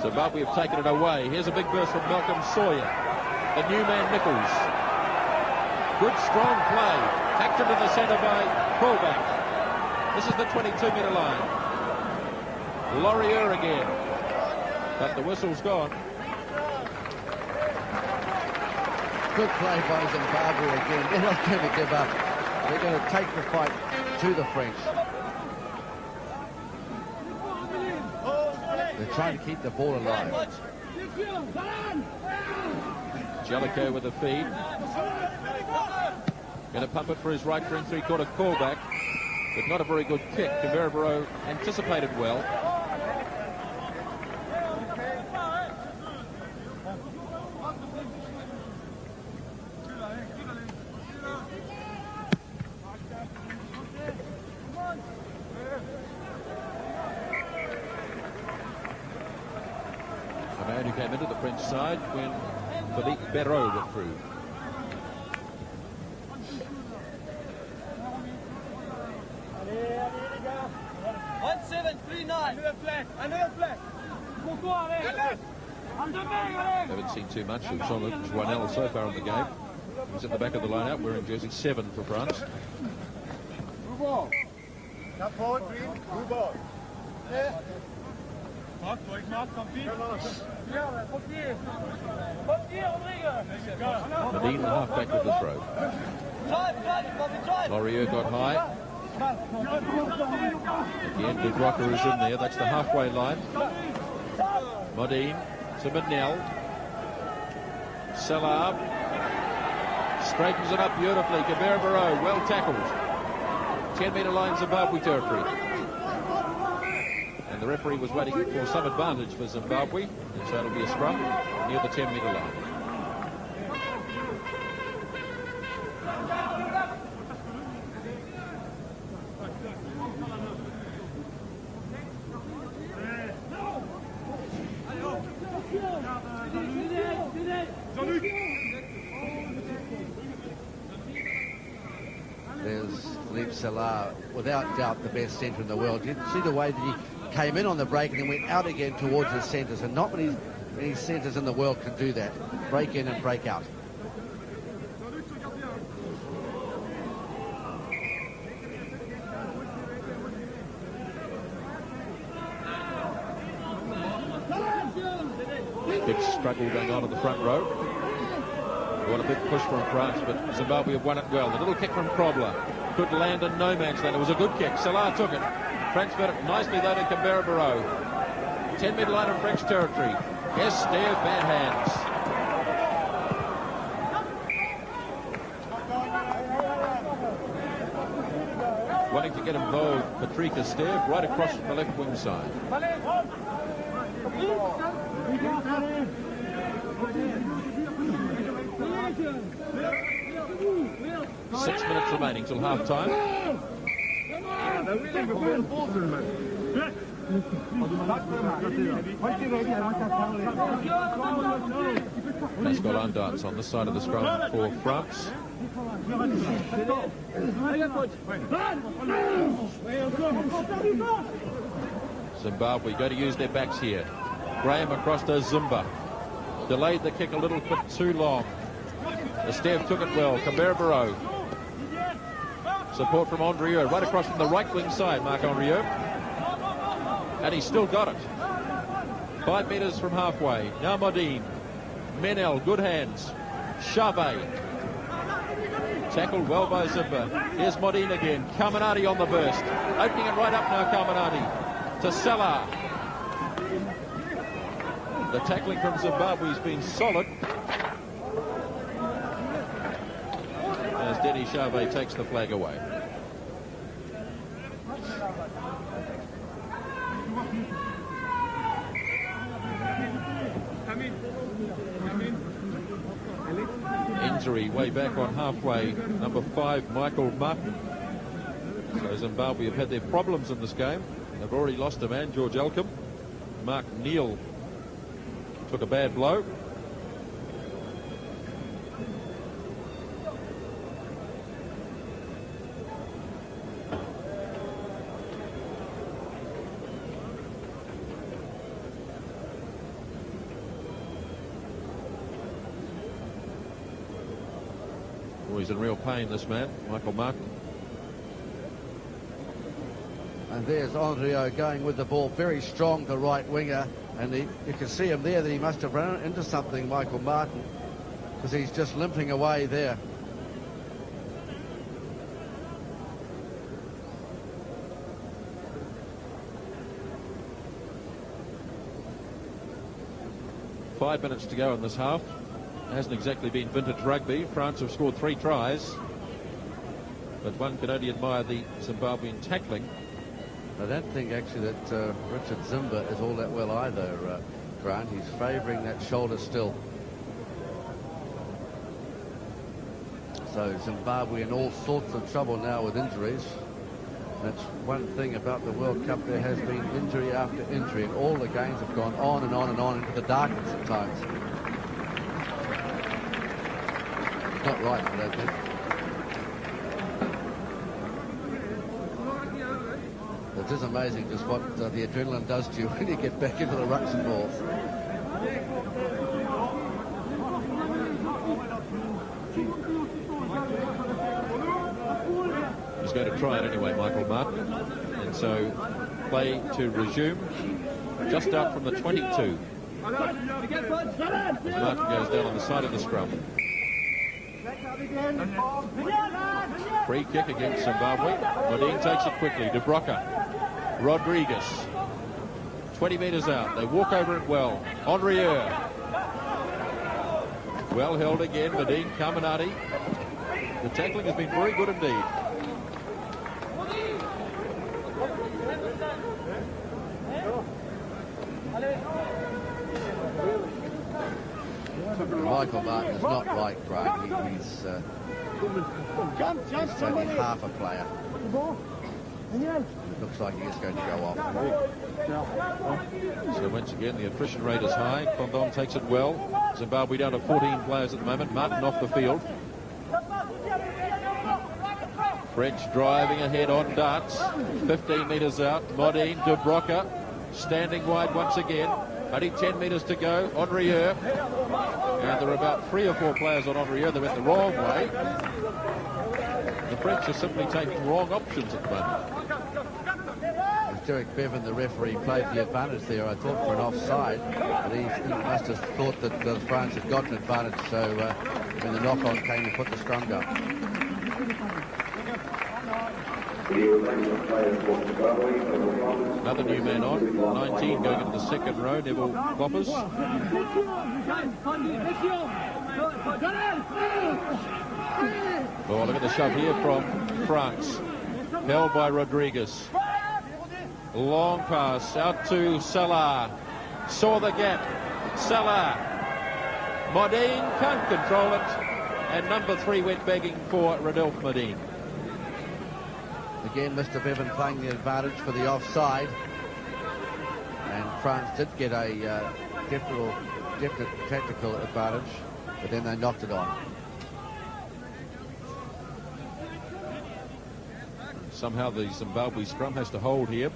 Zimbabwe have taken it away. Here's a big burst from Malcolm Sawyer. The new man Nichols. Good strong play. Tacked into the centre by Krobler. This is the 22-metre line. Laurier again. But the whistle's gone. Good play by Zimbabwe again. They're not going to give up. They're going to take the fight to the French. They're trying to keep the ball alive. Jellicoe with a feed. Going to pump it for his right wing 3/4 callback. But not a very good kick. Canberra Barrow anticipated well. A man who came into the French side when Philippe Berraud went through. Haven't seen too much of Jean-Luc Joinel so far in the game. He's at the back of the line-out wearing jersey 7 for France. Come forward, Green. Move on. Modine, the half-back with the throw. Laurier got high. Again, De Broca is in there. That's the halfway line. Modine to Manel. Salab straightens it up beautifully. Canberra Barrow, well tackled. 10-metre line, Zimbabwe territory. And the referee was waiting for some advantage for Zimbabwe. And so it'll be a scrum near the 10-metre line. There's Philippe Salah, without doubt the best centre in the world. You see the way that he came in on the break and then went out again towards the centres, and not many centres in the world can do that. Break in and break out. Big struggle going on in the front row. They want a big push from France, but Zimbabwe have won it well. The little kick from Krobler could land in no man's land. It was a good kick. Salah took it. Transferred it nicely though to Canberra-Barrow. 10-metre line of French territory. Esteve, bad hands. Wanting to get involved, Patrick Esteve right across from the left wing side. 6 minutes remaining till half time. Pascal Andats on this side of the scrum for France. Zimbabwe going to use their backs here. Graham across to Zimba. Delayed the kick a little bit too long. Esteve took it well. Canberra-Barrow. Support from Andrieux. Right across from the right wing side, Marc Andrieux. And he's still got it. 5 metres from halfway. Now Modine. Menel, good hands. Chave. Tackled well by Zimba. Here's Modine again. Kaminati on the burst. Opening it right up now, Kaminati. To Salah. The tackling from Zimbabwe has been solid. As Denny Chave takes the flag away. Injury way back on halfway. Number 5, Michael Martin. So Zimbabwe have had their problems in this game. They've already lost a man, George Elcombe. Mark Neal took a bad blow. Oh, he's in real pain, this man, Michael Martin. And there's Andrieux going with the ball, very strong, the right winger. And you can see him there that he must have run into something, Michael Martin, because he's just limping away there. Five minutes to go in this half. It hasn't exactly been vintage rugby. France have scored 3 tries, but one can only admire the Zimbabwean tackling. I don't think actually that Richard Zimba is all that well either, Grant. He's favouring that shoulder still. So Zimbabwe in all sorts of trouble now with injuries. That's one thing about the World Cup. There has been injury after injury, and all the games have gone on and on and on into the darkness at times. It's not right, I don't think. It is amazing just what the adrenaline does to you when you get back into the rucks and balls. He's going to try it anyway, Michael Martin. And so play to resume just out from the 22. As Martin goes down on the side of the scrum. Free kick against Zimbabwe. Modine takes it quickly. De Broca. Rodriguez. 20 metres out. They walk over it well. Andrieux. Well held again. Modine, Kaminati. The tackling has been very good indeed. Michael Martin is not right, Grant. He's only half a player. It looks like he is going to go off. So once again, the attrition rate is high. Condon takes it well. Zimbabwe down to 14 players at the moment. Martin off the field. French driving ahead on darts. 15 metres out. Modine, De Broca standing wide once again. Only 10 metres to go. Henrieux. And there are about 3 or 4 players on Henrieux. They went the wrong way. The French are simply taking wrong options at the moment. Derek Bevan, the referee, played the advantage there, I thought, for an offside. But he must have thought that France had got an advantage, so when the knock-on came, he put the scrum down. Another new man on, 19 going into the second row, Neville Kloppers. Oh, look at the shove here from France. Held by Rodriguez. Long pass out to Salah. Saw the gap. Salah. Modine can't control it. And number 3 went begging for Rodolphe Modine. Again, Mr. Bevan playing the advantage for the offside. And France did get a definite tactical advantage, but then they knocked it on. Somehow the Zimbabwe scrum has to hold here.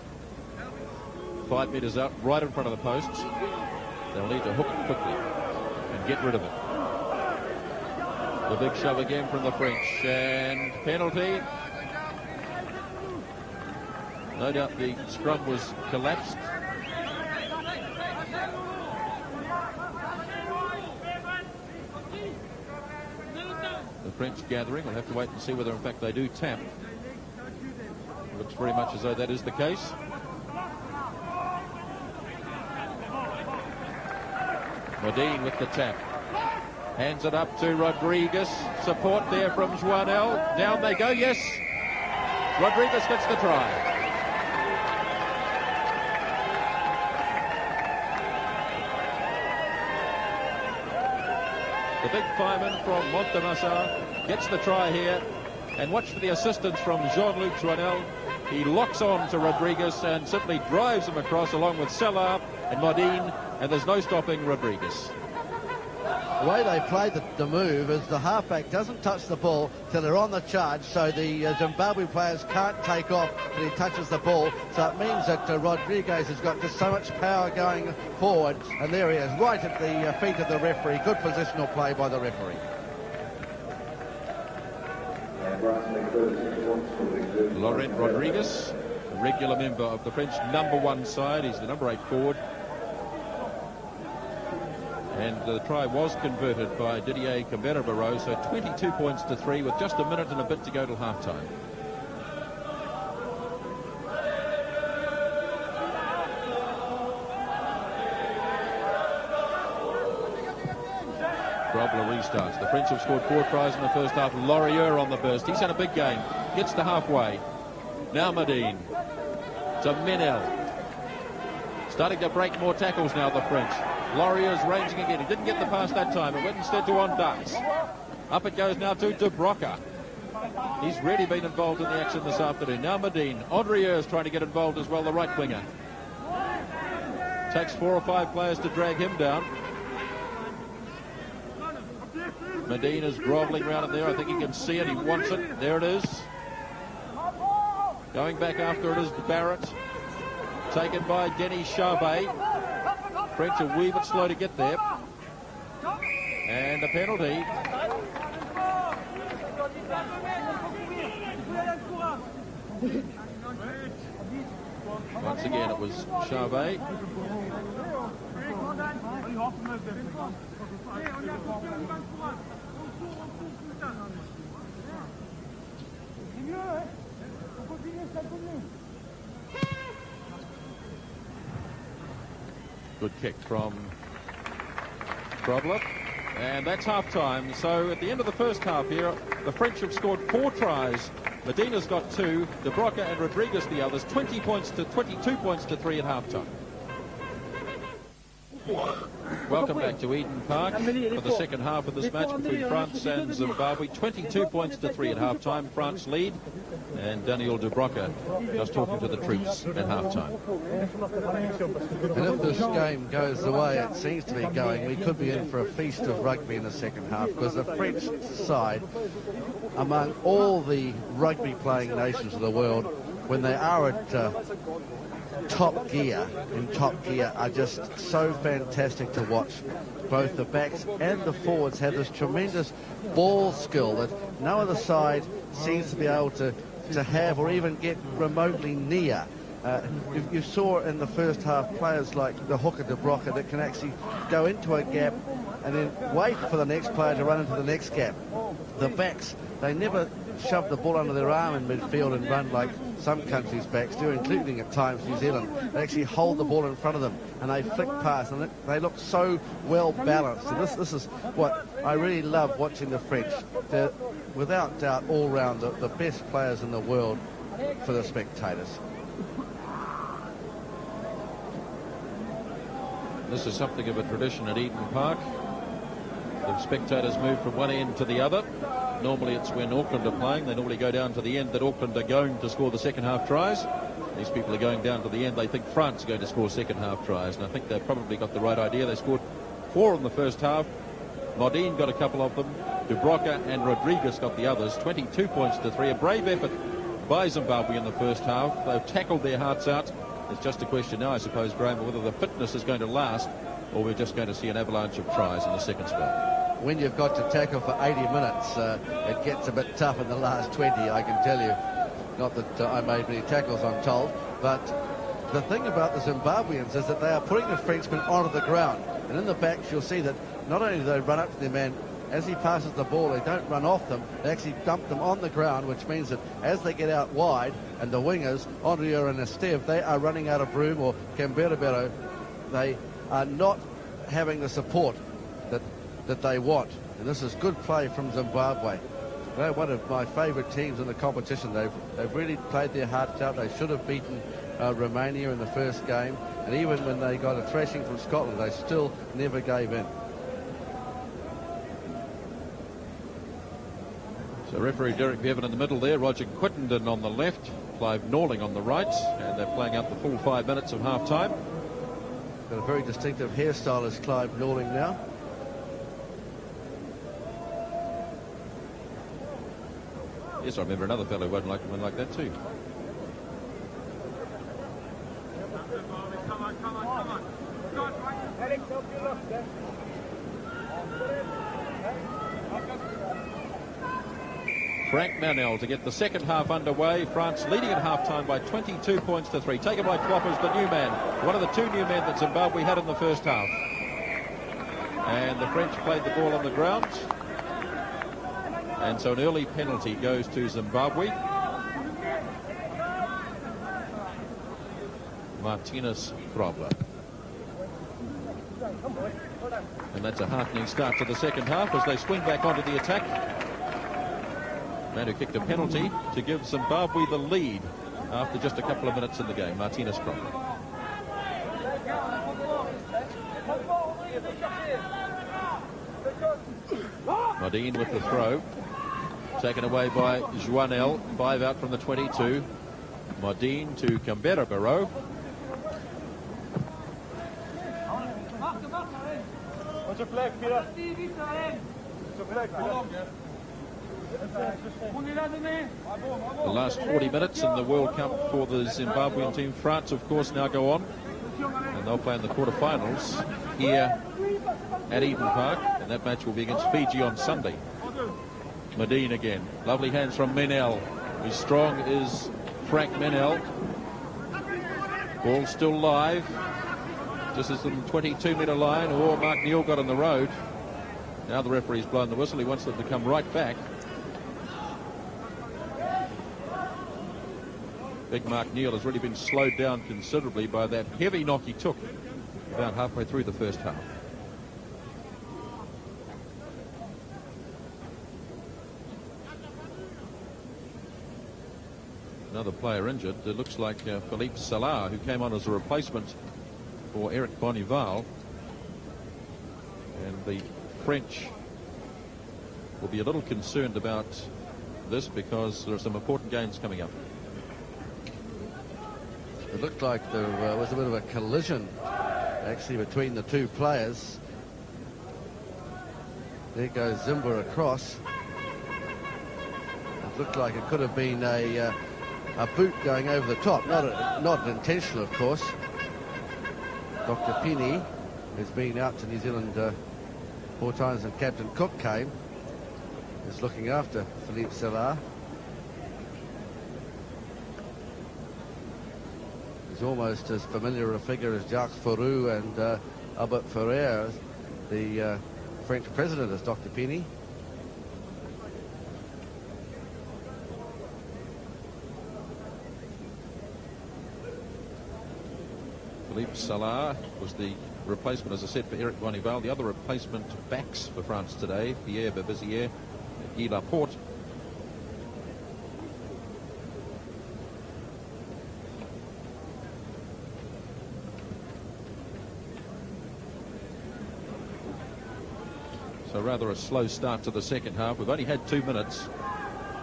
5 metres out, right in front of the posts. They'll need to hook it quickly and get rid of it. The big shove again from the French, and penalty. No doubt the scrum was collapsed. The French gathering. We'll have to wait and see whether in fact they do tap. Looks very much as though that is the case. Modine with the tap. Hands it up to Rodriguez. Support there from Joannel. Down they go, yes. Rodriguez gets the try. The big fireman from Montemassa gets the try here. And watch for the assistance from Jean-Luc Joannel. He locks on to Rodriguez and simply drives him across along with Salah and Modine, and there's no stopping Rodriguez. The way they played the move is the halfback doesn't touch the ball till they're on the charge, so the Zimbabwe players can't take off till he touches the ball. So it means that Rodriguez has got just so much power going forward, and there he is, right at the feet of the referee. Good positional play by the referee. Laurent Rodriguez, a regular member of the French #1 side. He's the number 8 forward. And the try was converted by Didier Camberra-Barreau, so 22 points to 3 with just a minute and a bit to go till half-time. Grobler restarts. The French have scored 4 tries in the first half. Laurier on the burst. He's had a big game. Gets to halfway. Now Modine. To Menel. Starting to break more tackles now, the French. Laurier's ranging again. He didn't get the pass that time. It went instead to Ondarts. Up it goes now to De Broca. He's really been involved in the action this afternoon. Now Modine. Henrieux is trying to get involved as well, the right winger. Takes 4 or 5 players to drag him down. Modine is grovelling around it there. I think he can see it. He wants it. There it is. Going back after it is Barrett. Taken by Denis Charbet. French a wee bit slow to get there. And a penalty. Once again it was Charbet. Good kick from Grobler. And that's half-time. So at the end of the first half here, the French have scored 4 tries. Medina's got 2, De Broca and Rodriguez the others. 22 points to 3 at half-time. Welcome back to Eden Park for the second half of this match between France and Zimbabwe. 22 points to 3 at half-time. France lead. And Daniel De Broca just talking to the troops at half-time. And if this game goes the way it seems to be going, we could be in for a feast of rugby in the second half, because the French side among all the rugby playing nations of the world, when they are at top gear, are just so fantastic to watch. Both the backs and the forwards have this tremendous ball skill that no other side seems to be able to have or even get remotely near. You saw in the first half players like the hooker De Broca that can actually go into a gap and then wait for the next player to run into the next gap. The backs, they never shove the ball under their arm in midfield and run like some countries' backs do, including at times New Zealand. They actually hold the ball in front of them and they flick past, and they look so well balanced. And this is what I really love watching the French. They're without doubt all round the best players in the world for the spectators. This is something of a tradition at Eden Park. The spectators move from one end to the other. Normally it's when Auckland are playing. They normally go down to the end that Auckland are going to score the second half tries. These people are going down to the end. They think France are going to score second half tries. And I think they've probably got the right idea. They scored 4 in the first half. Modine got a couple of them. Dubroca and Rodriguez got the others. 22 points to 3. A brave effort by Zimbabwe in the first half. They've tackled their hearts out. It's just a question now, I suppose, Graham, whether the fitness is going to last or we're just going to see an avalanche of tries in the second spell. When you've got to tackle for 80 minutes, it gets a bit tough in the last 20, I can tell you. Not that I made many tackles, I'm told, but the thing about the Zimbabweans is that they are putting the Frenchmen onto the ground. And in the backs, you'll see that not only do they run up to their man, as he passes the ball, they don't run off them, they actually dump them on the ground, which means that as they get out wide, and the wingers, Andrea and Esteve, they are running out of room, or Camberabero, they are not having the support that they want. And this is good play from Zimbabwe. They're one of my favourite teams in the competition. They've really played their hearts out. They should have beaten Romania in the first game, and even when they got a thrashing from Scotland, they still never gave in. So referee Derek Bevan in the middle there, Roger Quittenden on the left, Clive Norling on the right, and they're playing out the full 5 minutes of half-time. Got a very distinctive hairstyle as Clive Norling now. Yes, I remember another fellow who won't like one like that too. Come on. Alex, help you look there. Frank Manel to get the second half underway. France leading at half-time by 22 points to 3. Taken by Kloppers, the new man. One of the 2 new men that Zimbabwe had in the first half. And the French played the ball on the ground. And so an early penalty goes to Zimbabwe. Martinez Krobler. And that's a heartening start to the second half as they swing back onto the attack. Man who kicked a penalty to give Zimbabwe the lead after just a couple of minutes in the game, Martinez Krobler. Modine with the throw. Taken away by Joanel. 5 out from the 22. Modine to Camberabero. What's your flag, Peter? What's your flag, Peter? The last 40 minutes in the World Cup for the Zimbabwean team. France, of course, now go on. And they'll play in the quarterfinals here at Eden Park. And that match will be against Fiji on Sunday. Modine again. Lovely hands from Menel. Who's strong is Frank Menel. Ball still live. Just as the 22-metre line. Or Mark Neal got on the road. Now the referee's blown the whistle. He wants them to come right back. Big Mark Neal has really been slowed down considerably by that heavy knock he took about halfway through the first half. Another player injured. It looks like Philippe Salah, who came on as a replacement for Eric Bonival. And the French will be a little concerned about this because there are some important games coming up. It looked like there was a bit of a collision actually between the 2 players. There goes Zimba across. Looked like it could have been a boot going over the top. Not intentional, of course. Dr. Pini, who's been out to New Zealand 4 times, and Captain Cook came, is looking after Philippe Salah. He's almost as familiar a figure as Jacques Fourou and Albert Ferrer, the French president, as Dr. Pini. Philippe Salah was the replacement, as I said, for Eric Bonival. The other replacement backs for France today, Pierre Babizier and Guy Laporte. So rather a slow start to the second half. We've only had 2 minutes,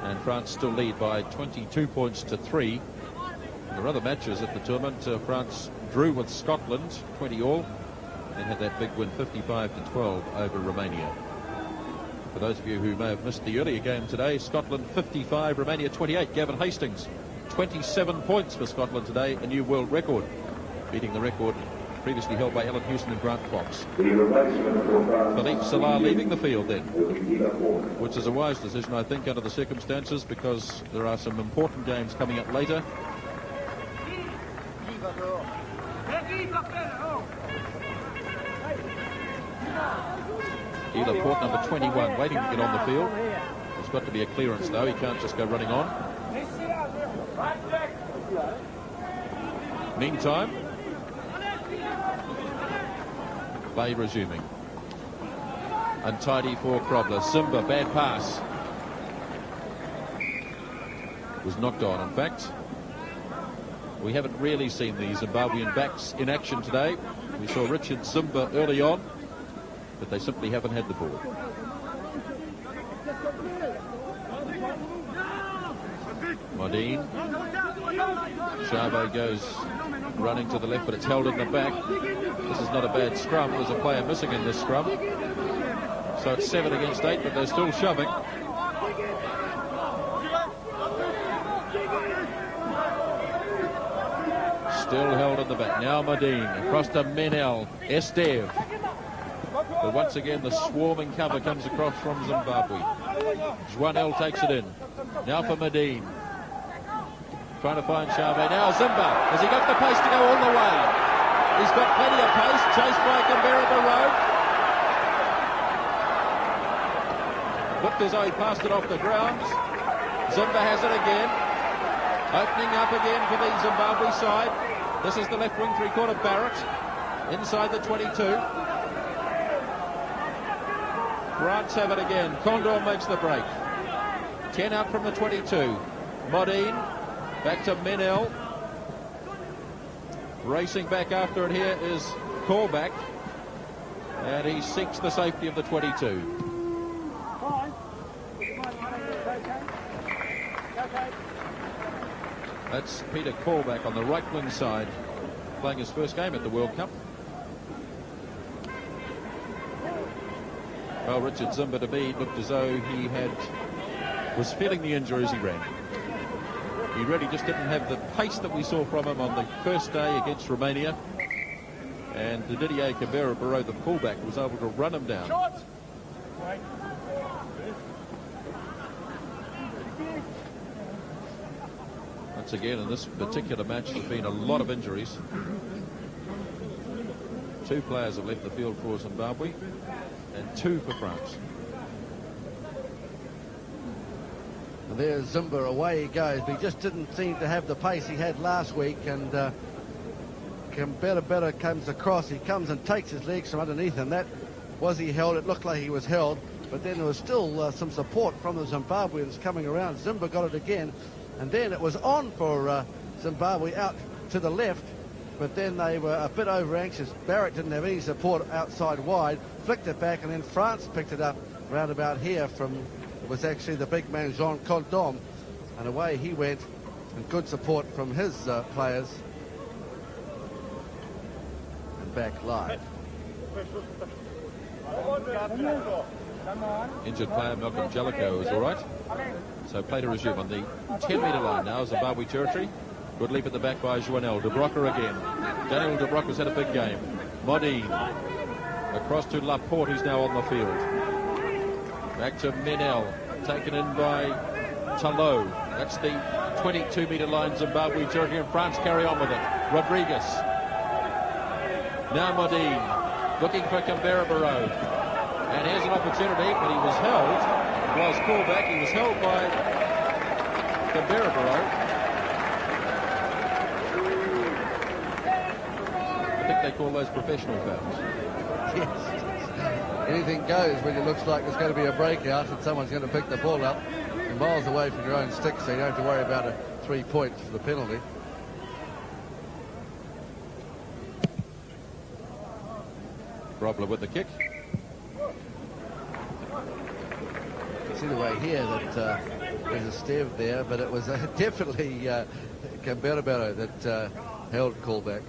and France still lead by 22 points to 3. There are other matches at the tournament. France drew with Scotland 20 all, and had that big win 55 to 12 over Romania. For those of you who may have missed the earlier game today, Scotland 55, Romania 28. Gavin Hastings 27 points for Scotland today, a new world record, beating the record previously held by Alan Houston and Grant Fox. Philippe Salah leaving the field then, which is a wise decision, I think, under the circumstances, because there are some important games coming up later. Guy Laporte, number 21, waiting to get on the field. There's got to be a clearance, though. He can't just go running on. Meantime, play resuming. Untidy for Krobler. Zimba, bad pass. Was knocked on, in fact. We haven't really seen the Zimbabwean backs in action today. We saw Richard Zimba early on, but they simply haven't had the ball. Modine. Chave goes running to the left, but it's held in the back. This is not a bad scrum. There's a player missing in this scrum. So it's 7 against 8, but they're still shoving. Still held in the back. Now Modine across to Menel. Esteve. But once again, the swarming cover comes across from Zimbabwe. Joanel takes it in. Now for Modine. Trying to find Chave. Now Zimba. Has he got the pace to go all the way? He's got plenty of pace. Chased by Canberra Barrow. Looked as though he passed it off the ground. Zimba has it again. Opening up again for the Zimbabwe side. This is the left wing three-quarter Barrett. Inside the 22. France have it again. Condor makes the break. 10 out from the 22. Modine. Back to Menel. Racing back after it here is Callback. And he seeks the safety of the 22. That's Peter Callback on the right wing side, playing his first game at the World Cup. Well, Richard Zimba to me looked as though he was feeling the injury as he ran. He really just didn't have the pace that we saw from him on the first day against Romania. And Didier Canberra Barrow, the fullback, was able to run him down. Once again, in this particular match, there's been a lot of injuries. 2 players have left the field for Zimbabwe, and 2 for France. And there's Zimba, away he goes, but he just didn't seem to have the pace he had last week, and Canberra comes across. He comes and takes his legs from underneath him. That was he held. It looked like he was held, but then there was still some support from the Zimbabweans coming around. Zimba got it again, and then it was on for Zimbabwe out to the left, but then they were a bit over anxious. Barrett didn't have any support outside wide, flicked it back, and then France picked it up round about here from, it was actually the big man Jean Condom, and away he went, and good support from his players. And back live. Injured player Malcolm Jellicoe is all right. So play to resume on the 10-metre line now, Zimbabwe territory. Good leap at the back by Joanel. De Brocker again. Daniel De Brocker's had a big game. Modine. Across to Laporte, who's now on the field. Back to Menel. Taken in by Talot. That's the 22-metre line, Zimbabwe territory, and France carry on with it. Rodriguez. Now Modine. Looking for Canberra Barrow. And here's an opportunity, but he was held. Was called back. He was held by Canberra Barrow. I think they call those professional fouls. Yes. Anything goes when it looks like there's going to be a breakout and someone's going to pick the ball up. You're miles away from your own stick, so you don't have to worry about 3 points for the penalty. Robler with the kick. You see the way here that there's a Stev there, but it was definitely Canberra Barrow that held callback.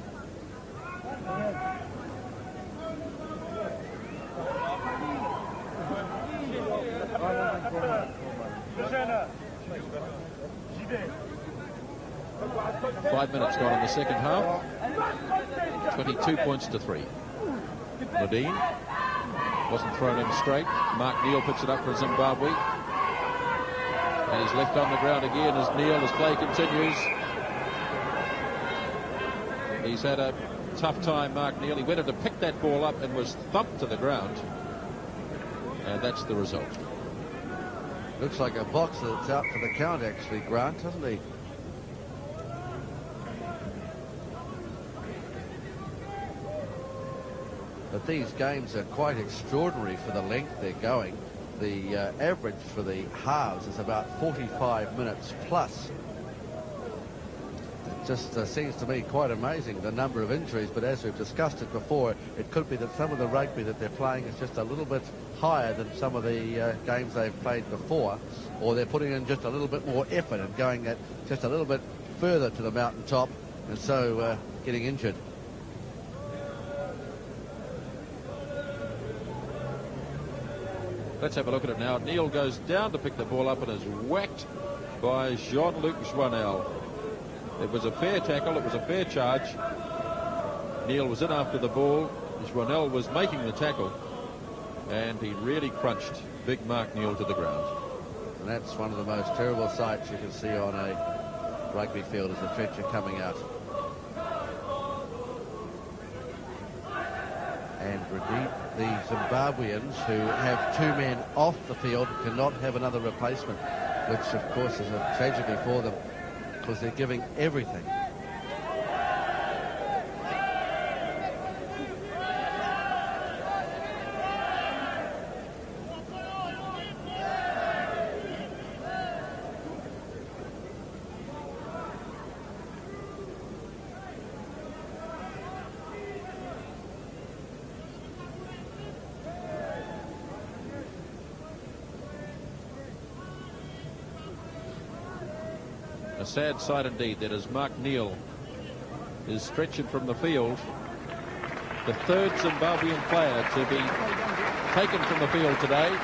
Five minutes gone in the second half. 22 points to 3. Nadine wasn't thrown in straight. Mark Neal picks it up for Zimbabwe. And he's left on the ground again as Neal, as play continues. He's had a tough time, Mark Neal. He went in to pick that ball up and was thumped to the ground. And that's the result. Looks like a boxer that's out for the count, actually, Grant, doesn't he? But these games are quite extraordinary for the length they're going. The average for the halves is about 45 minutes plus. It just seems to me quite amazing, the number of injuries, but as we've discussed it before, it could be that some of the rugby that they're playing is just a little bit higher than some of the games they've played before, or they're putting in just a little bit more effort and going that just a little bit further to the mountaintop, and so getting injured. Let's have a look at it now. Neal goes down to pick the ball up and is whacked by Jean-Luc Joanel. It was a fair tackle. It was a fair charge. Neal was in after the ball. Joanel was making the tackle. And he really crunched big Mark Neal to the ground. And that's one of the most terrible sights you can see on a rugby field, is the stretcher coming out. And indeed, the Zimbabweans, who have 2 men off the field, cannot have another replacement, which of course is a tragedy for them because they're giving everything. A sad sight indeed. That is Mark Neal is stretchered from the field. The third Zimbabwean player to be taken from the field today.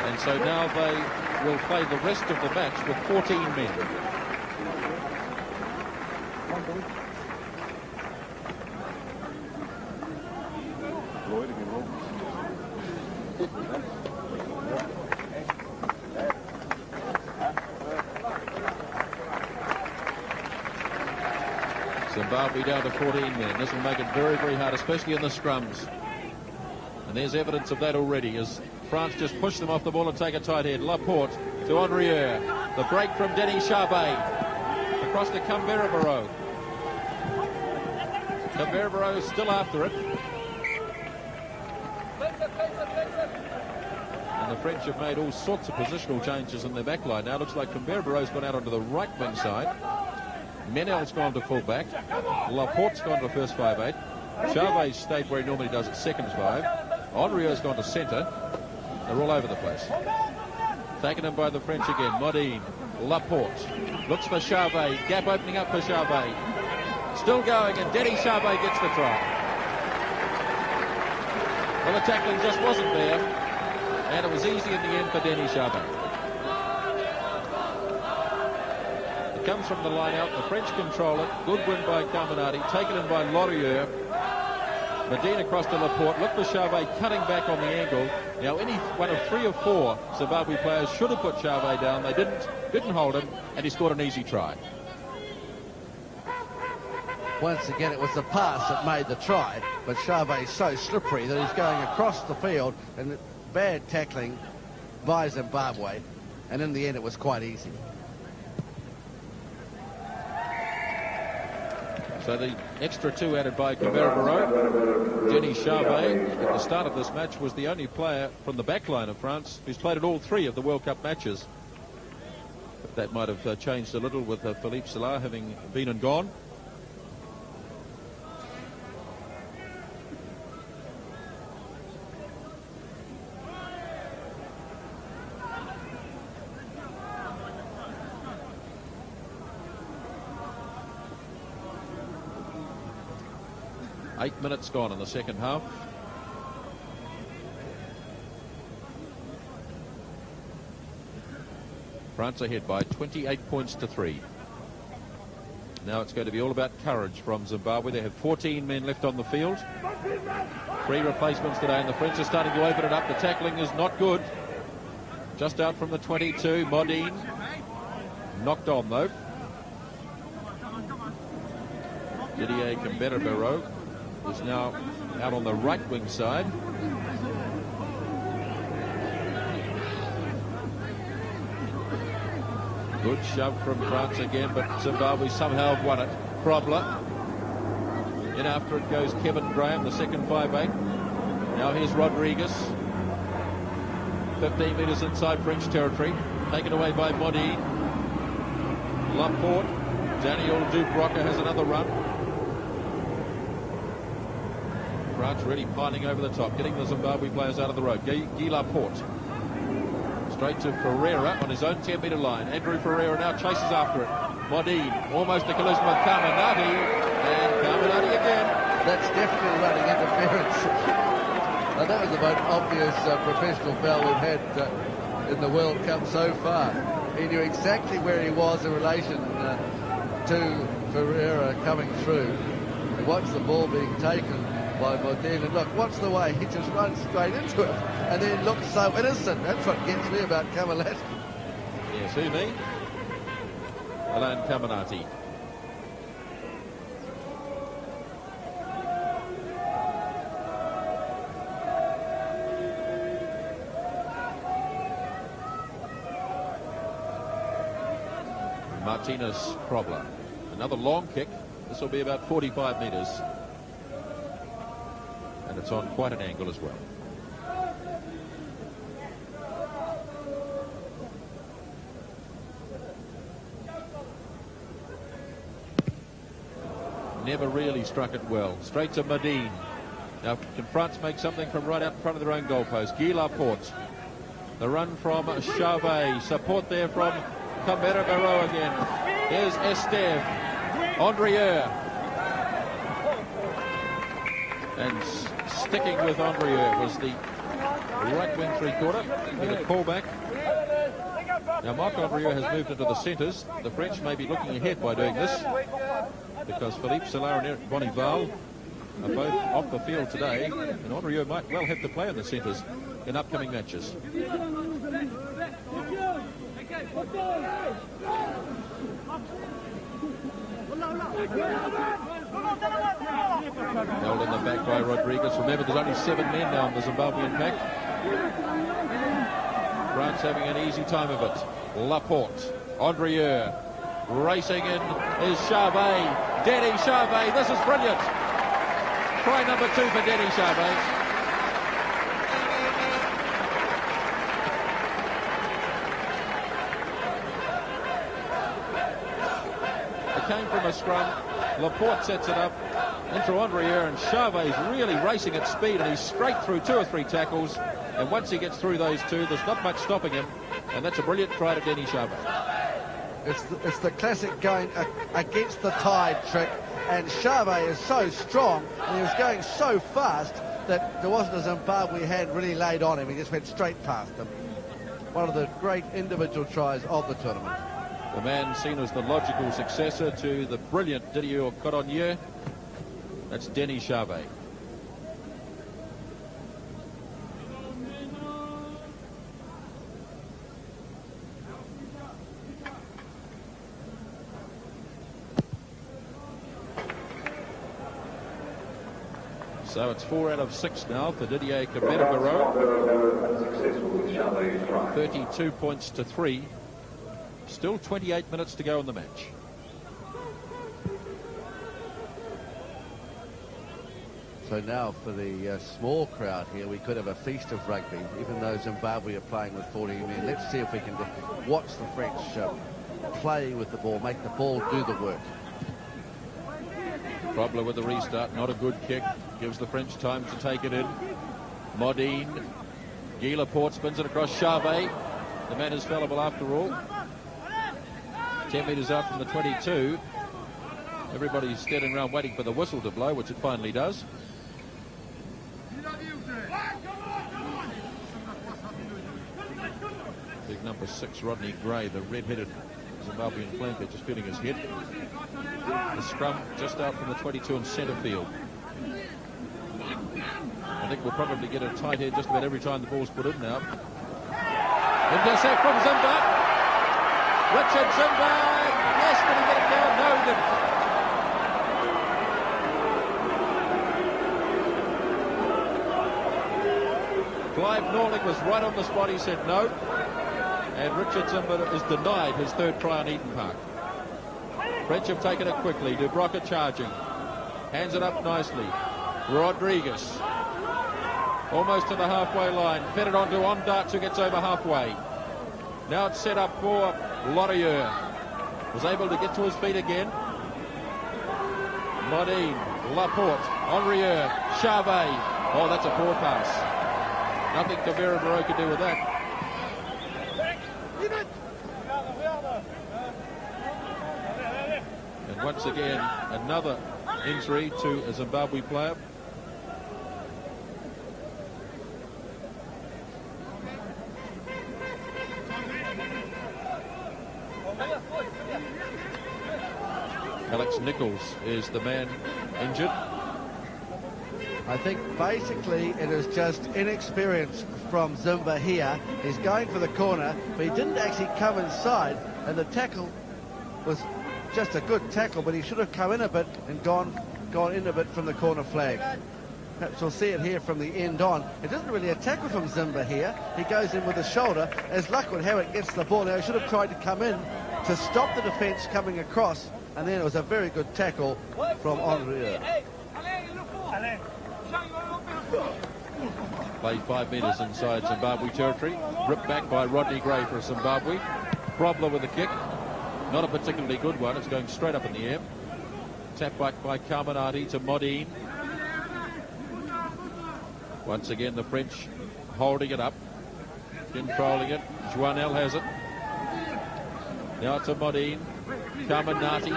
And so now they will play the rest of the match with 14 men. Zimbabwe down to 14 men. This will make it very, very hard, especially in the scrums. And there's evidence of that already as France just push them off the ball and take a tight head. Laporte to Henrieux. The break from Denis Charvet. Across to Canberra Barrow. Canberra Barrow still after it. And the French have made all sorts of positional changes in their backline. Now it looks like Canberra Barrow's gone out onto the right wing side. Menel's gone to full back. Laporte's gone to first 5'8". Charvet's stayed where he normally does at second 5. Henrieux's gone to centre. They're all over the place. Taken in by the French again. Modine. Laporte. Looks for Charvet. Gap opening up for Charvet. Still going, and Denis Charvet gets the try. Well, the tackling just wasn't there. And it was easy in the end for Denis Charvet. comes from the line out. The French control it. Good win by Caminati. Taken in by Laurier. Medina across to Laporte. Look for Charvet cutting back on the angle. Now, any one of 3 or 4 Zimbabwe players should have put Charvet down. They didn't hold him, and he scored an easy try. Once again, it was the pass that made the try, but Charvet's so slippery that he's going across the field, and bad tackling by Zimbabwe, and in the end it was quite easy. So the extra 2 added by Caberabaro. Denny Charvet, at the start of this match, was the only player from the back line of France who's played at all 3 of the World Cup matches. But that might have changed a little with Philippe Salah having been and gone. Eight minutes gone in the second half. France ahead by 28 points to 3. Now it's going to be all about courage from Zimbabwe. They have 14 men left on the field. 3 replacements today, and the French are starting to open it up. The tackling is not good. Just out from the 22, Modine. Knocked on, though. Didier Caberabaro is now out on the right wing side. Good shove from France again, but Zimbabwe somehow have won it. Krobler. In after it goes Kevin Graham, the second 5'8". Now here's Rodriguez. 15 metres inside French territory. Taken away by Modine. Laporte. Daniel Dubroca has another run. France really piling over the top, getting the Zimbabwe players out of the road. Guy Laporte. Straight to Ferreira on his own 10-metre line. Andrew Ferreira now chases after it. Modine, almost a collision with Caminati. And Caminati again. That's definitely running interference. Now, that was the most obvious professional foul we've had in the World Cup so far. He knew exactly where he was in relation to Ferreira coming through. He watched the ball being taken by Modine, and look, watch the way he just runs straight into it and then looks so innocent. That's what gets me about Caminati. Yes, who me? Alain Caminati. Martinez Krobler. Another long kick. This will be about 45 metres. And it's on quite an angle as well. Never really struck it well. Straight to Modine. Now, can France make something from right out in front of their own goalpost? Guy Laporte. The run from Charvet. Support there from Caberabaro again. Here's Esteve. Andrieux. And sticking with Andrieux was the right wing 3/4. With a callback. Now, Marc Andrieux has moved into the centres. The French may be looking ahead by doing this, because Philippe Salah and Eric Bonival are both off the field today, and Andrieux might well have to play in the centres in upcoming matches. Held in the back by Rodriguez. Remember, there's only 7 men now in the Zimbabwean pack. France having an easy time of it. Laporte, Andrieux, racing in is Charvet. Denny Charvet, this is brilliant. Try number 2 for Denny Charvet. It came from a scrum. Laporte sets it up into Andrieux, and Charvet's really racing at speed, and he's straight through 2 or 3 tackles. And once he gets through those 2, there's not much stopping him, and that's a brilliant try to Denny Charvet. It's the classic going against the tide trick, and Charvet is so strong, and he was going so fast that there wasn't a Zimbabwe hand really laid on him. He just went straight past him. One of the great individual tries of the tournament. The man seen as the logical successor to the brilliant Didier Cordonnier. That's Denis Charvet. So it's 4 out of 6 now for Didier Cabero. 32 points to 3. Still 28 minutes to go in the match. So now for the small crowd here, we could have a feast of rugby, even though Zimbabwe are playing with 14 men. Let's see if we can watch the French play with the ball, make the ball do the work. Probler with the restart, not a good kick. Gives the French time to take it in. Modine. Guy Laporte spins it across Charvet. The man is fallible after all. 10 metres out from the 22. Everybody's standing around waiting for the whistle to blow, which it finally does. Big number 6, Rodney Gray, the red-headed Zimbabwean flanker, just feeling his head. The scrum just out from the 22 in centre field. I think we'll probably get a tight head just about every time the ball's put in now. Intercept from Zimba. Richard Zimba. Yes, did he get it down? No, he didn't. Clive Norling was right on the spot. He said no. And Richard Zimba is denied his third try on Eden Park. French have taken it quickly. Dubroca charging. Hands it up nicely. Rodriguez. Almost to the halfway line. Fed it on to Ondarts, who gets over halfway. Now it's set up for Laurier. Was able to get to his feet again. Modine. Laporte. Henrieux. Charvet. Oh, that's a poor pass. Nothing Cabero could do with that. And once again, another injury to a Zimbabwe player. Alex Nichols is the man injured. I think basically it is just inexperience from Zimba here. He's going for the corner, but he didn't actually come inside, and the tackle was just a good tackle, but he should have come in a bit and gone in a bit from the corner flag. Perhaps we'll see it here from the end on. It isn't really a tackle from Zimba here. He goes in with the shoulder. As luck would have it, gets the ball. Now he should have tried to come in to stop the defence coming across, and then it was a very good tackle from Henrieux. Played 5 metres inside Zimbabwe territory. Ripped back by Rodney Gray for Zimbabwe. Probler with a kick. Not a particularly good one. It's going straight up in the air. Tap back by Carminati to Modine. Once again, the French holding it up. Controlling it. Joannel has it. Now to Modine. Carminati.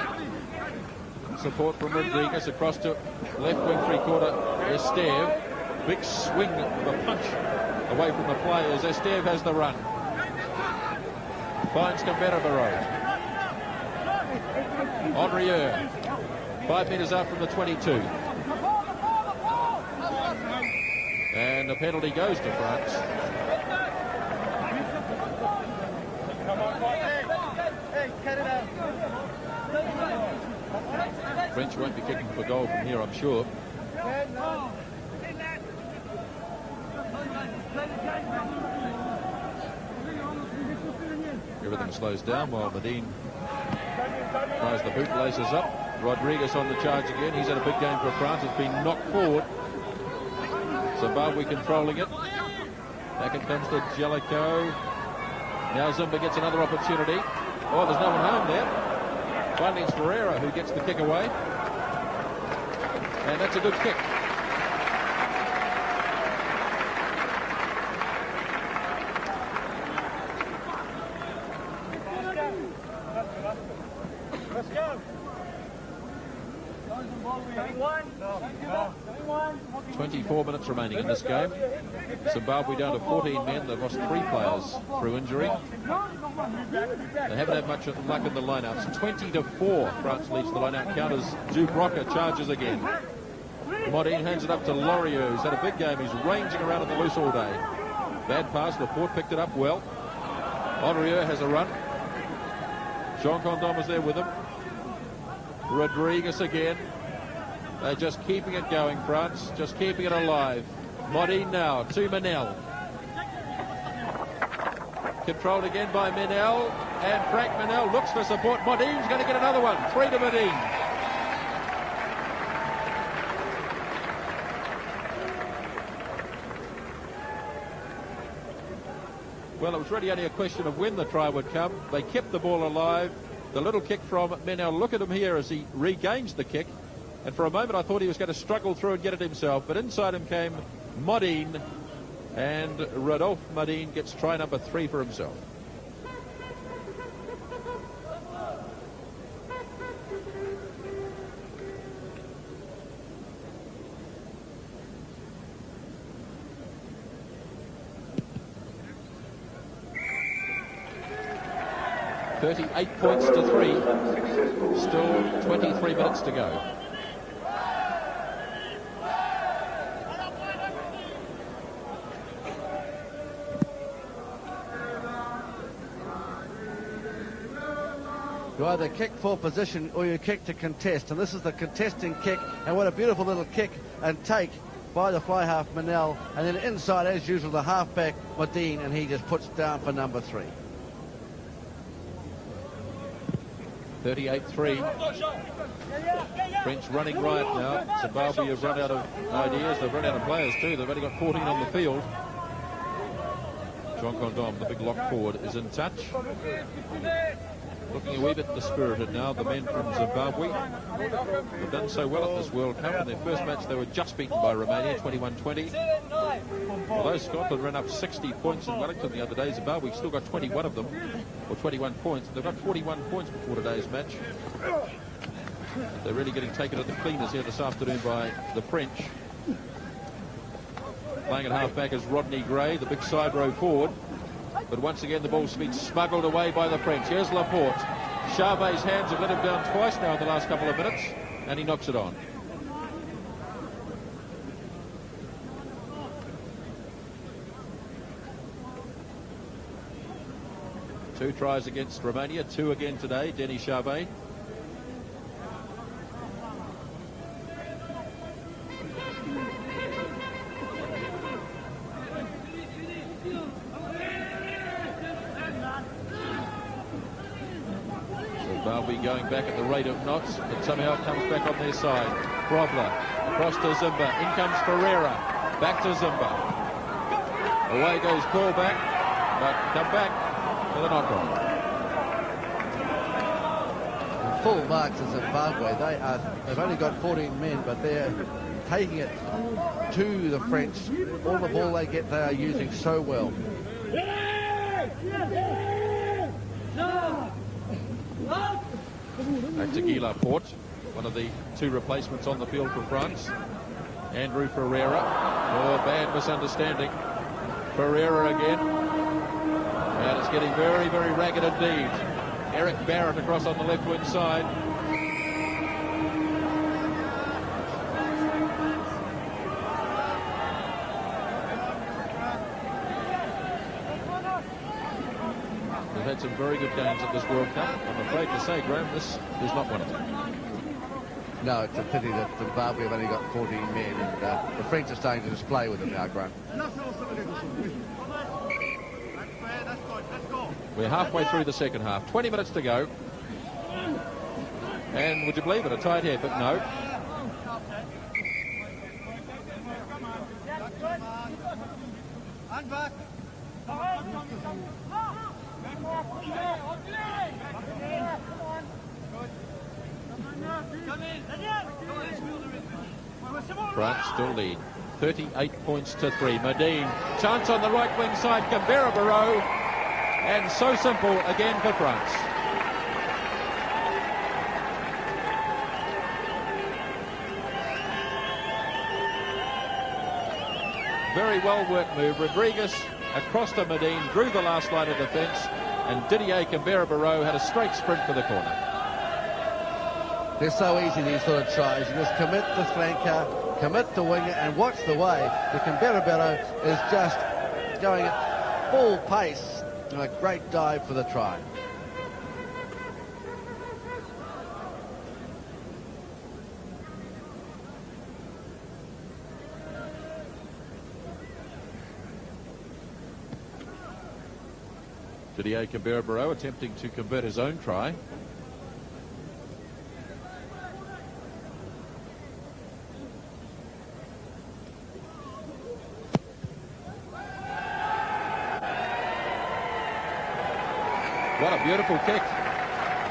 Support from Rodriguez across to left wing 3/4. Esteve. Big swing of a punch away from the players. Esteve has the run. Finds Cabero. Henrieux. 5 metres out from the 22. And the penalty goes to France. French won't be kicking for goal from here, I'm sure. Everything slows down while Modine tries the bootlaces up. Rodriguez on the charge again. He's had a big game for France. It's been knocked forward. Zimbabwe controlling it. Back it comes to Jellicoe. Now Zimba gets another opportunity. Oh, there's no one home there. Finally it's Ferreira who gets the kick away. And that's a good kick. 24 minutes remaining in this game. Zimbabwe down to 14 men. They've lost 3 players through injury. They haven't had much luck in the lineouts. 20-4, France leads the lineout count as Dubroca charges again. Modine hands it up to Lorieux, who's had a big game. He's ranging around in the loose all day. Bad pass, Laporte picked it up well. Lorieux has a run. Jean Condom is there with him. Rodriguez again. They're just keeping it going, France. Just keeping it alive. Modine now to Manel. Controlled again by Manel. And Frank Manel looks for support. Modine's going to get another one. 3 to Modine. Well, it was really only a question of when the try would come. They kept the ball alive. The little kick from Manel. Look at him here as he regains the kick. And for a moment I thought he was going to struggle through and get it himself. But inside him came Modine. And Rodolphe Modine gets try number 3 for himself. .38 points to 3. Still 23 minutes to go. You either kick for position or you kick to contest, and this is the contesting kick, and what a beautiful little kick and take by the fly half Manel, and then inside as usual the halfback Modine, and he just puts down for number 3. 38-3. French running riot now. Zimbabwe have run out of ideas. They've run out of players too. They've only got 14 on the field. Jean Condom, the big lock forward, is in touch. Looking a wee bit dispirited now, the men from Zimbabwe. They've done so well at this World Cup. In their first match, they were just beaten by Romania, 21-20. Although Scotland ran up 60 points in Wellington the other day, Zimbabwe still got 21 of them, or 21 points. They've got 41 points before today's match. They're really getting taken to the cleaners here this afternoon by the French. Playing at half-back is Rodney Gray, the big side row forward. But once again, the ball's been smuggled away by the French. Here's Laporte. Charvet's hands have let him down twice now in the last couple of minutes, and he knocks it on. Two tries against Romania, 2 again today, Denis Charvet. Zimbabwe going back at the rate of knots, but somehow it comes back on their side. Grobler, across to Zimba, in comes Ferreira, back to Zimba. Away goes Callback, but come back to the knock-on. Full marks of Zimbabwe. They've only got 14 men, but they're taking it to the French. All the ball they get, they are using so well. Back to Guy Laporte, one of the 2 replacements on the field for France. Andrew Ferreira. Oh, bad misunderstanding. Ferreira again. And it's getting very, very ragged indeed. Eric Barrett across on the left wing side. We've had some very good games at this World Cup. I'm afraid to say, Graham, this is not one of them. No, it's a pity that Zimbabwe have only got 14 men, and the French are starting to display with them now, Graham. We're halfway through the second half. 20 minutes to go. And would you believe it, a tight head, but no. France still lead. 38 points to 3. Modine, chance on the right wing side, Canberra Barrow, and so simple again for France. very well-worked move. Rodriguez across to Medine, drew the last line of defence, and Didier Canberra-Barrow had a straight sprint for the corner. They're so easy, these sort of tries. You just commit the flanker, commit the winger, and watch the way the Canberra-Barrow is just going at full pace. And a great dive for the try. Didier Canberra-Barrow attempting to convert his own try. What a beautiful kick.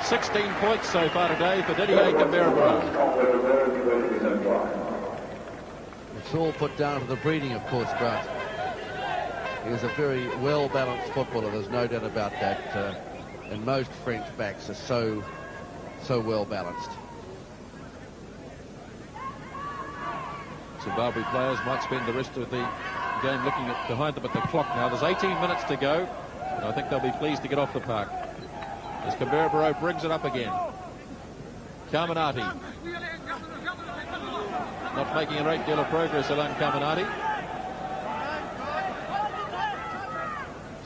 16 points so far today for Didier Canberra-Barrow. It's all put down to the breeding, of course, Grant. He is a very well-balanced footballer, there's no doubt about that. And most French backs are so well-balanced. Zimbabwe players might spend the rest of the game looking behind them at the clock now. There's 18 minutes to go. And I think they'll be pleased to get off the park. As Canberra-Barrow brings it up again. Carminati. Not making a great deal of progress, Alain Carminati.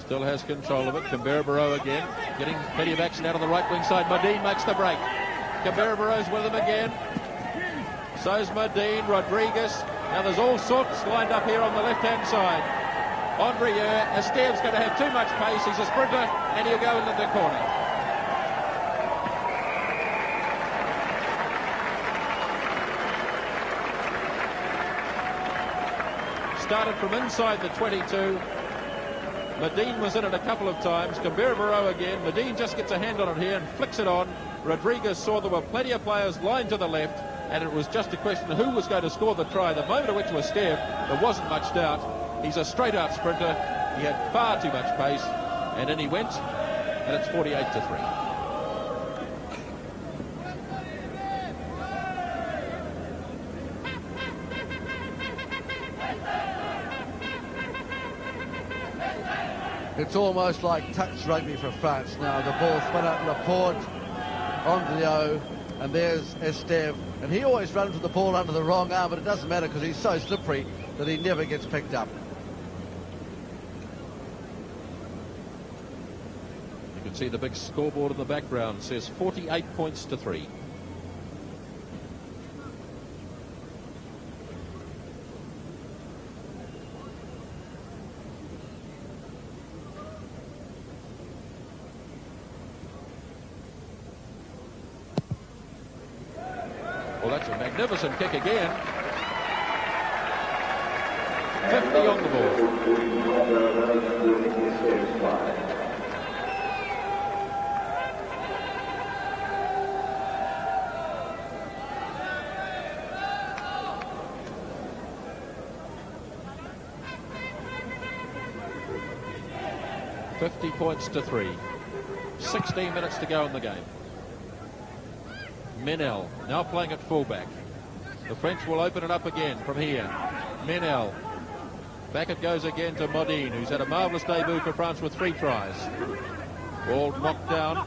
Still has control of it. Canberra-Barrow again. Getting plenty of action out on the right wing side. Medine makes the break. Canberra-Barrow's with him again. So's Medine, Rodriguez. Now there's all sorts lined up here on the left-hand side. Andrieux, Esteve's going to have too much pace. He's a sprinter, and he'll go into the corner. Started from inside the 22. Medine was in it a couple of times. Canberra-Barrow again. Medine just gets a hand on it here and flicks it on. Rodriguez saw there were plenty of players lined to the left, and it was just a question of who was going to score the try. The moment at which was Esteve, there wasn't much doubt. He's a straight-out sprinter. He had far too much pace, and in he went, and it's 48-3. It's almost like touch rugby for France now. The ball spun out Laporte, Andrieux, and there's Esteve. And he always runs with the ball under the wrong arm, but it doesn't matter because he's so slippery that he never gets picked up. You can see the big scoreboard in the background says 48 points to 3. Well, that's a magnificent kick again. 50 on the ball. $50 points to 3. 16 minutes to go in the game. Menel now playing at fullback. The French will open it up again from here. Menel. Back it goes again to Modine, who's had a marvellous debut for France with 3 tries. Ball knocked down.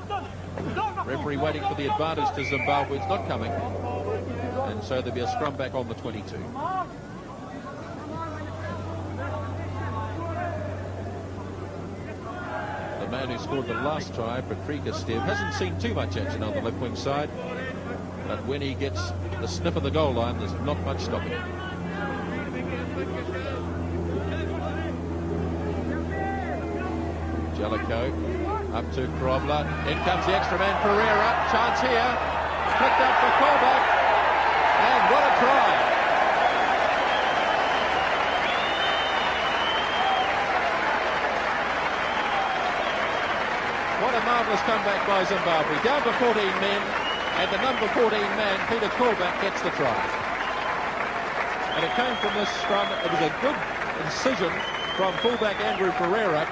Referee waiting for the advantage to Zimbabwe. It's not coming. And so there'll be a scrum back on the 22. The man who scored the last try, Patrick Esteve, hasn't seen too much action on the left wing side. But when he gets the sniff of the goal line, there's not much stopping him. Jellicoe up to Krobler. In comes the extra man, Pereira. Chance here. Picked up for Colbeck. And what a try. What a marvellous comeback by Zimbabwe. Down to 14 men. And the number 14 man, Peter Colbeck, gets the try. And it came from this scrum. It was a good incision from fullback Andrew Pereira.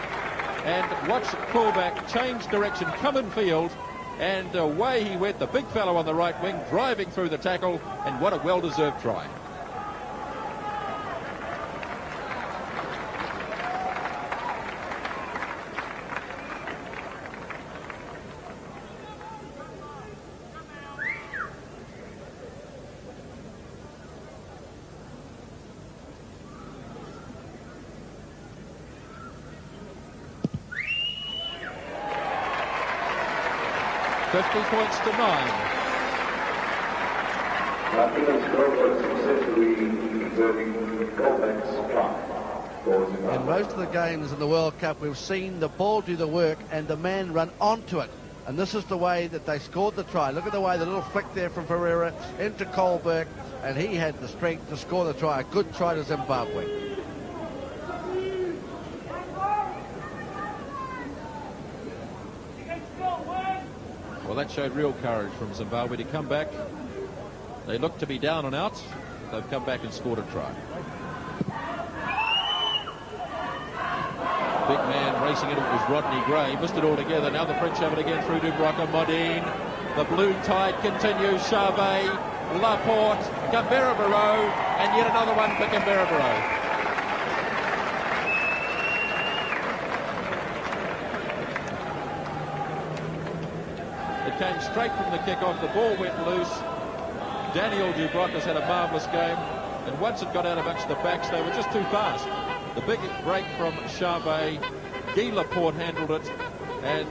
And watch Colbeck change direction, come in field, and away he went, the big fellow on the right wing, driving through the tackle, and what a well-deserved try. 50 points to 9. Martinez Crawford successfully converting callbacks try. In most of the games in the World Cup, we've seen the ball do the work and the man run onto it. And this is the way that they scored the try. Look at the way, the little flick there from Ferreira into Colberg, and he had the strength to score the try. A good try to Zimbabwe. Well, that showed real courage from Zimbabwe to come back. They looked to be down and out. They've come back and scored a try. Big man racing it was Rodney Gray. Missed it altogether. Now the French have it again through Dubroca, Modine. The blue tide continues. Charvet, Laporte, Canberra Barrow, and yet another one for Canberra Barrow. It came straight from the kick-off. The ball went loose. Daniel Dubroca's had a marvellous game, and once it got out amongst the backs, they were just too fast. The big break from Charvet, Guy Laporte handled it, and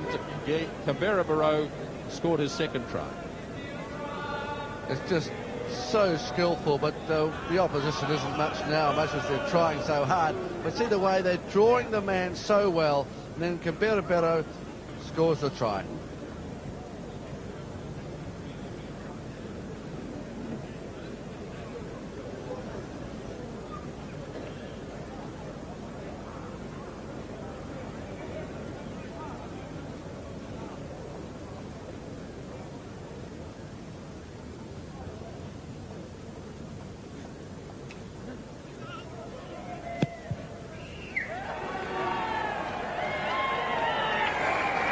Canberra Barrow scored his second try. It's just so skillful, but the opposition isn't much now, much as they're trying so hard. But see the way they're drawing the man so well, and then Canberra Barrow scores the try.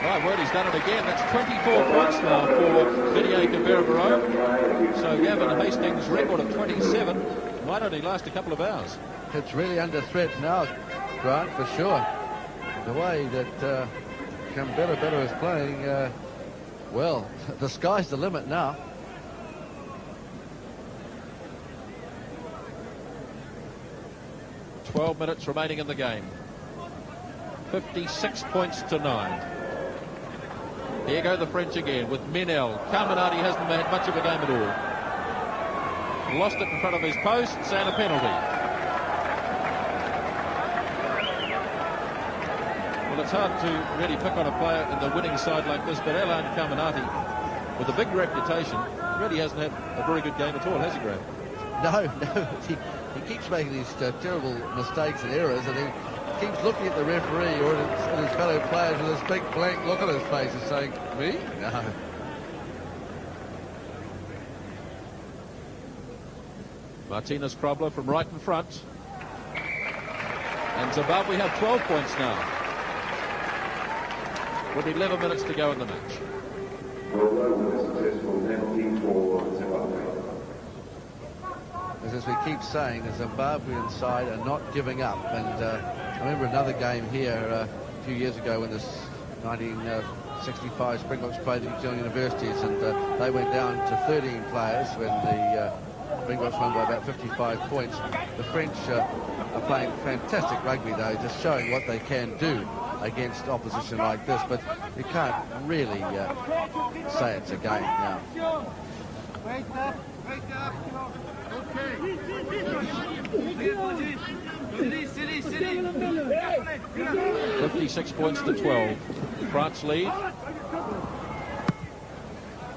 My word, he's done it again. That's 24 points now for Didier Canberra Barrow. So Gavin Hastings' record of 27 might only last a couple of hours. It's really under threat now, Grant, for sure. The way that Canberra Barrow is playing, well, the sky's the limit now. "12 minutes remaining in the game. 56 points to 9. Here go the French again with Menel. Carminati hasn't had much of a game at all. Lost it in front of his posts and a penalty. Well, it's hard to really pick on a player in the winning side like this, but Alain Carminati, with a big reputation, really hasn't had a very good game at all, has he, Graham? No. He keeps making these terrible mistakes and errors, and he keeps looking at the referee or at his fellow players with this big blank look on his face and saying, "Me? No." Martinez Krobler from right in front. And Zimbabwe have 12 points now. With 11 minutes to go in the match. As we keep saying, the Zimbabwean side are not giving up. And I remember another game here a few years ago when this 1965 Springboks played the New Zealand Universities, and they went down to 13 players when the Springboks won by about 55 points. The French are playing fantastic rugby, though, just showing what they can do against opposition like this. But you can't really say it's a game now. Wake up. 56 points to 12. France lead.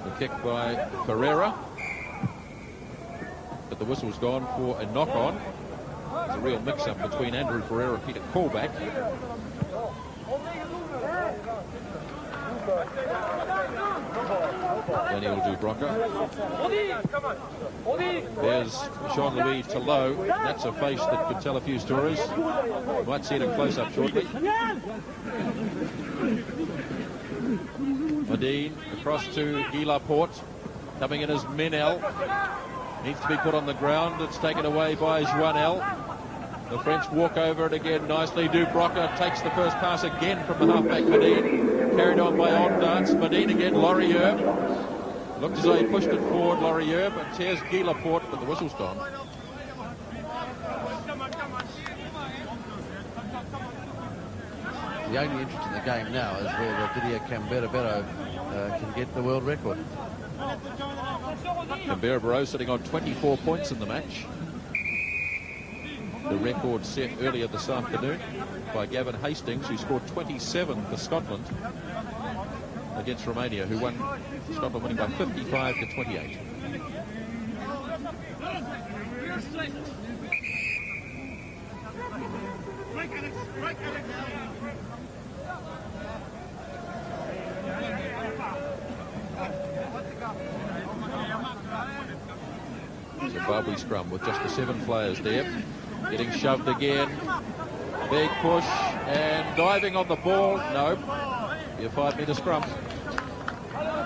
The kick by Ferreira. But the whistle's gone for a knock-on. It's a real mix-up between Andrew Ferreira and Peter Colback. Daniel Dubroca. There's Jean-Louis Tillot. That's a face that could tell a few stories. You might see it in close-up shortly. Modine across to Guy Laporte. Coming in as Menel. Needs to be put on the ground. It's taken away by Joannel. The French walk over it again nicely. Dubroca takes the first pass again from the halfback Modine. Carried on by Ondance. Modine again, Laurier. Looked as though he pushed it forward, Laurier, but tears Guy Laporte, but the whistle's gone. the only interest in the game now is whether Didier Canberra can get the world record. Canberra sitting on 24 points in the match. The record set earlier this afternoon by Gavin Hastings, who scored 27 for Scotland against Romania, who won, Scotland winning by 55 to 28. Zimbabwe scrum with just the 7 players there. Getting shoved again. Big push and diving on the ball. No. Be a 5-metre scrum.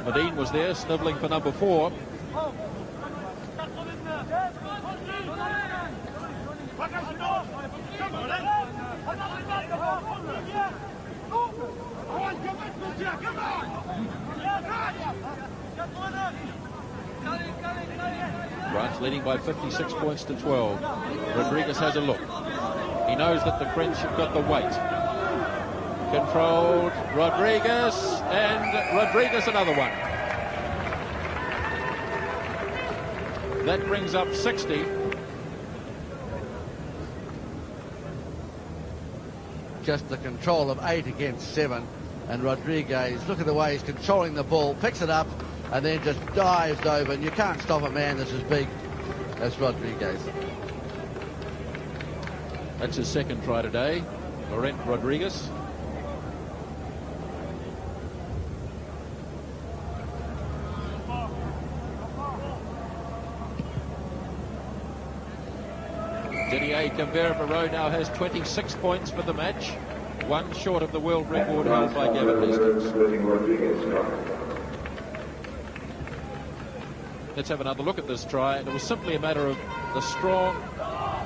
Medine was there, snivelling for number 4. France leading by 56 points to 12. Rodriguez has a look. He knows that the French have got the weight. Controlled. Rodriguez, and Rodriguez another one. That brings up 60. Just the control of 8 against 7. And Rodriguez, look at the way he's controlling the ball, picks it up, and then just dives over. And you can't stop a man that's as big as Rodriguez. That's his second try today, Laurent Rodriguez. Didier Canberra now has 26 points for the match, 1 short of the world record held by Gavin Hastings. Let's have another look at this try. And it was simply a matter of the strong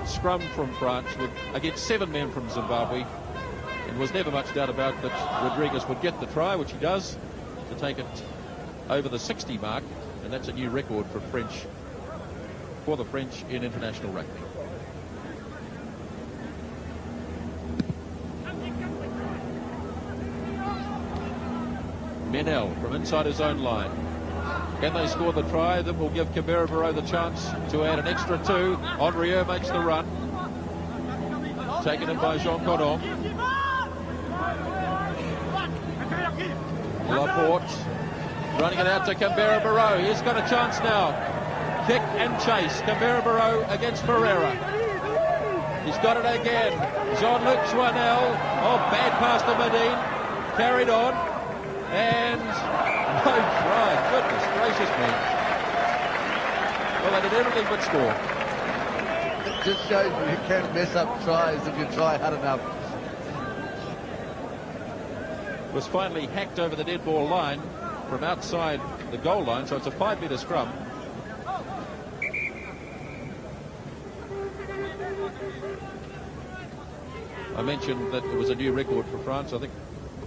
scrum from France against 7 men from Zimbabwe. There was never much doubt about that Rodriguez would get the try, which he does, to take it over the 60 mark, and that's a new record for the French in international rugby. Menel from inside his own line. Can they score the try that will give Canberra the chance to add an extra 2? Henrieux makes the run. Taken in by Jean Codon. Laporte running it out to Canberra. He's got a chance now. Kick and chase. Canberra against Ferreira. He's got it again. Jean-Luc Joinel. Oh, bad pass to Medine. Carried on. And no try. Goodness gracious me. Well, they did everything but score. It just shows you can mess up tries if you try hard enough. Was finally hacked over the dead ball line from outside the goal line, so it's a 5-metre scrum. I mentioned that it was a new record for France. I think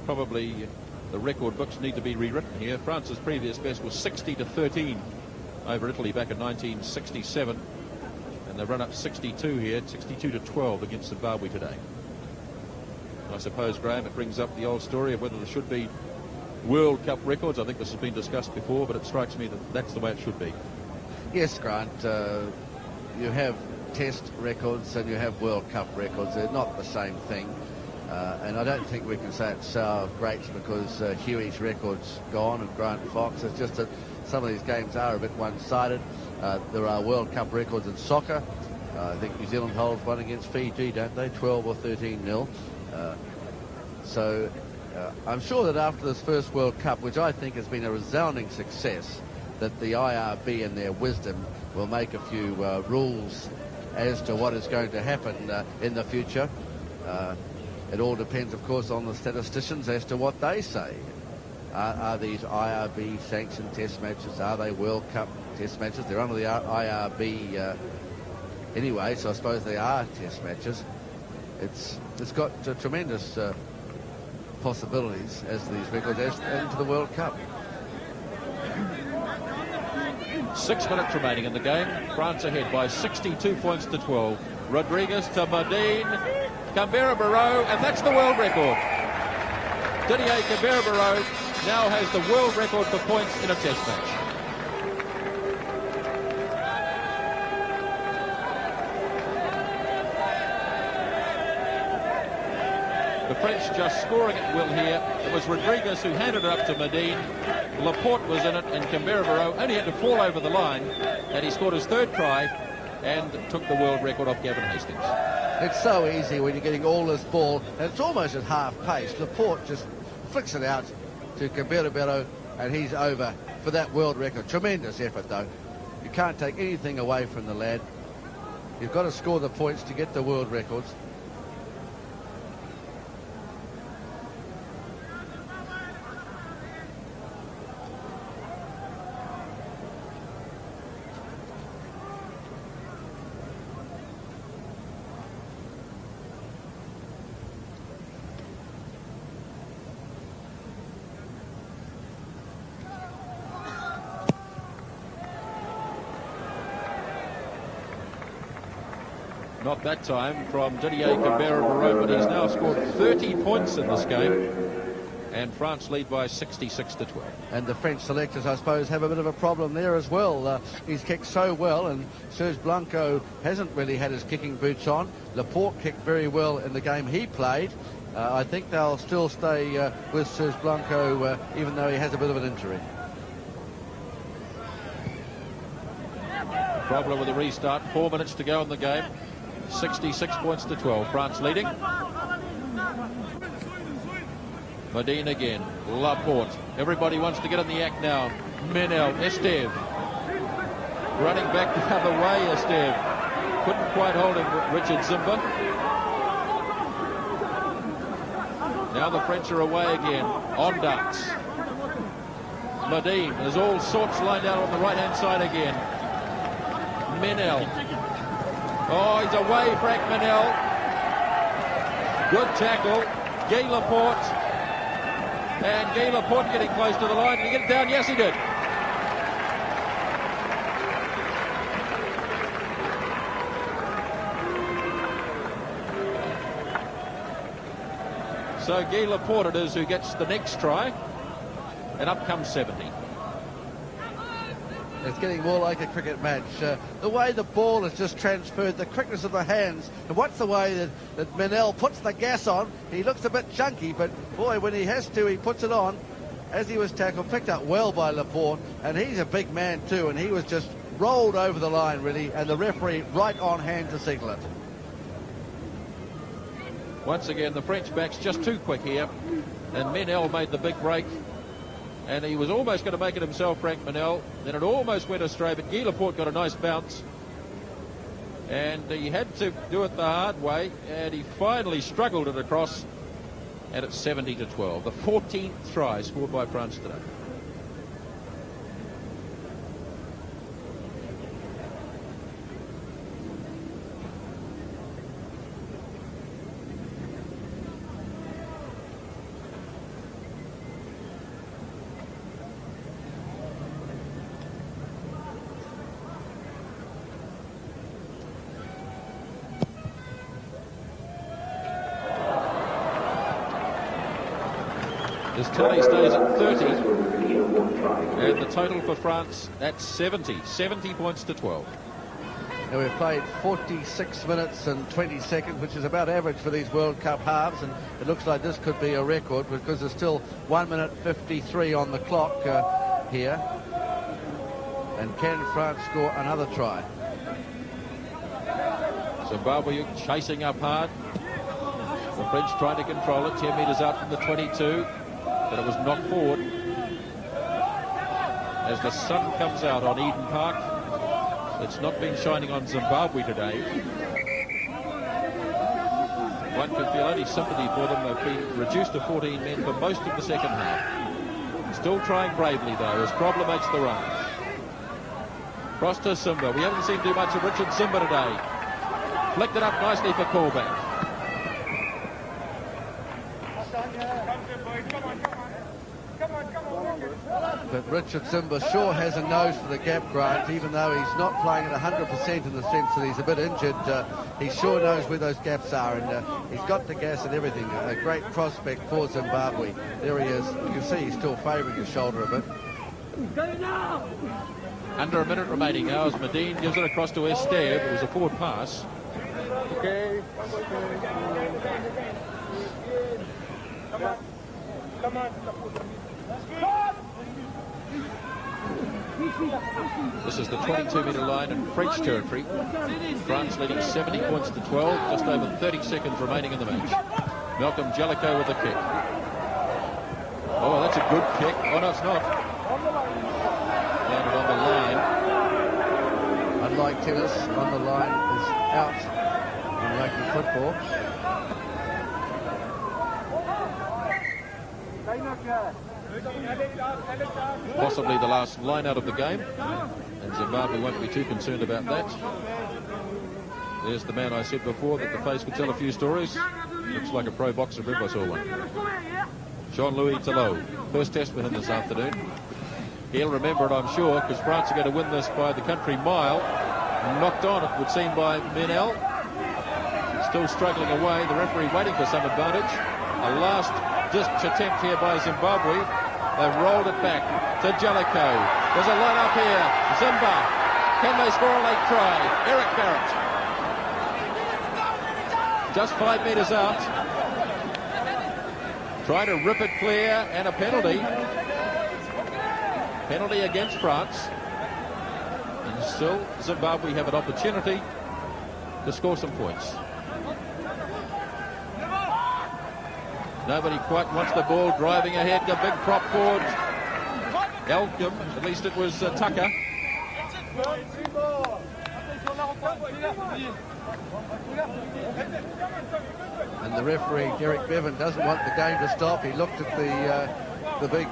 probably the record books need to be rewritten here. France's previous best was 60-13 over Italy back in 1967, and they've run up 62 here, 62-12 against Zimbabwe today. I suppose, Graham, it brings up the old story of whether there should be World Cup records. I think this has been discussed before, but it strikes me that that's the way it should be. Yes, Grant. You have Test records and you have World Cup records. They're not the same thing. And I don't think we can say it's sour grapes because Huey's record's gone and Grant Fox. It's just that some of these games are a bit one-sided. There are World Cup records in soccer. I think New Zealand holds one against Fiji, don't they? 12 or 13-0. So I'm sure that after this first World Cup, which I think has been a resounding success, that the IRB in their wisdom will make a few rules as to what is going to happen in the future. It all depends, of course, on the statisticians as to what they say. Are these IRB sanctioned test matches? Are they World Cup test matches? They're under the IRB anyway, so I suppose they are test matches. It's got tremendous possibilities as these records into the World Cup. 6 minutes remaining in the game. France ahead by 62 points to 12. Rodriguez to Medine. Canberra, and that's the world record. Didier Camberabero now has the world record for points in a test match. The French just scoring at will here. It was Rodriguez who handed it up to Medine. Laporte was in it, and Camberabero only had to fall over the line, and he scored his third try and took the world record off Gavin Hastings. It's so easy when you're getting all this ball, and it's almost at half pace. Laporte just flicks it out to Camberabero, and he's over for that world record. Tremendous effort, though. You can't take anything away from the lad. You've got to score the points to get the world records. Not that time from Didier Camberabero, but he's now scored 30 points in this game. And France lead by 66-12. And the French selectors, I suppose, have a bit of a problem there as well. He's kicked so well, and Serge Blanco hasn't really had his kicking boots on. Laporte kicked very well in the game he played. I think they'll still stay with Serge Blanco, even though he has a bit of an injury. Problem with the restart. 4 minutes to go in the game. 66 points to 12. France leading. Medine again. Laporte. Everybody wants to get in the act now. Menel. Esteve. Running back the other way, Esteve. Couldn't quite hold him, Richard Zimba. Now the French are away again. On darts. Medine. There's all sorts lined out on the right-hand side again. Menel. Oh, he's away, Frank Menel. Good tackle. Guy Laporte. And Guy Laporte getting close to the line. Did he get it down? Yes, he did. So Guy Laporte it is who gets the next try. And up comes 70. It's getting more like a cricket match. The way the ball is just transferred, the quickness of the hands, and what's the way that Menel puts the gas on. He looks a bit chunky, but boy, when he has to, he puts it on. As he was tackled, picked up well by Laporte, and he's a big man too, and he was just rolled over the line really, and the referee right on hand to signal it. Once again, the French back's just too quick here, and Menel made the big break. And he was almost going to make it himself, Frank Menel. Then it almost went astray, but Guy Laporte got a nice bounce. And he had to do it the hard way, and he finally struggled it across. And it's 70-12. The 14th try scored by France today. This tally stays at 30, and the total for France at 70 points to 12. Now we've played 46 minutes and 20 seconds, which is about average for these World Cup halves, and it looks like this could be a record because there's still 1 minute 53 on the clock here. And can France score another try? Zimbabwe chasing up hard. The French trying to control it. 10 metres out from the 22. But it was knocked forward as the sun comes out on Eden Park. It's not been shining on Zimbabwe today. One could feel only sympathy for them. They've been reduced to 14 men for most of the second half. Still trying bravely, though, as Krobler makes the run. Cross to Simba. We haven't seen too much of Richard Simba today. Flicked it up nicely for callback. But Richard Zimba sure has a nose for the gap, Grant, even though he's not playing at 100% in the sense that he's a bit injured. He sure knows where those gaps are, and he's got the gas and everything. A great prospect for Zimbabwe. There he is. You can see he's still favouring his shoulder a bit. Under a minute remaining now as Medine gives it across to Esteve. It was a forward pass. Okay. Come on. This is the 22-metre line in French territory. France leading 70 points to 12, just over 30 seconds remaining in the match. Malcolm Jellicoe with the kick. Oh, that's a good kick. Oh, no, it's not. Landed on the line. Unlike tennis, on the line is out in rugby football. Possibly the last line out of the game, and Zimbabwe won't be too concerned about that. There's the man I said before that the face could tell a few stories. Looks like a pro boxer if ever I saw one. Jean-Louis Tallot, first test for him this afternoon. He'll remember it, I'm sure, because France are going to win this by the country mile. Knocked on, it would seem, by Menel. Still struggling away, the referee waiting for some advantage. A last ditch attempt here by Zimbabwe. They've rolled it back to Jellicoe. There's a line up here. Zimba. Can they score a late try? Eric Barrett. Just 5 metres out. Try to rip it clear, and a penalty. Penalty against France. And still Zimbabwe have an opportunity to score some points. Nobody quite wants the ball, driving ahead, a big prop forward. Elcom, at least it was Tucker. And the referee, Derek Bevan, doesn't want the game to stop. He looked at the big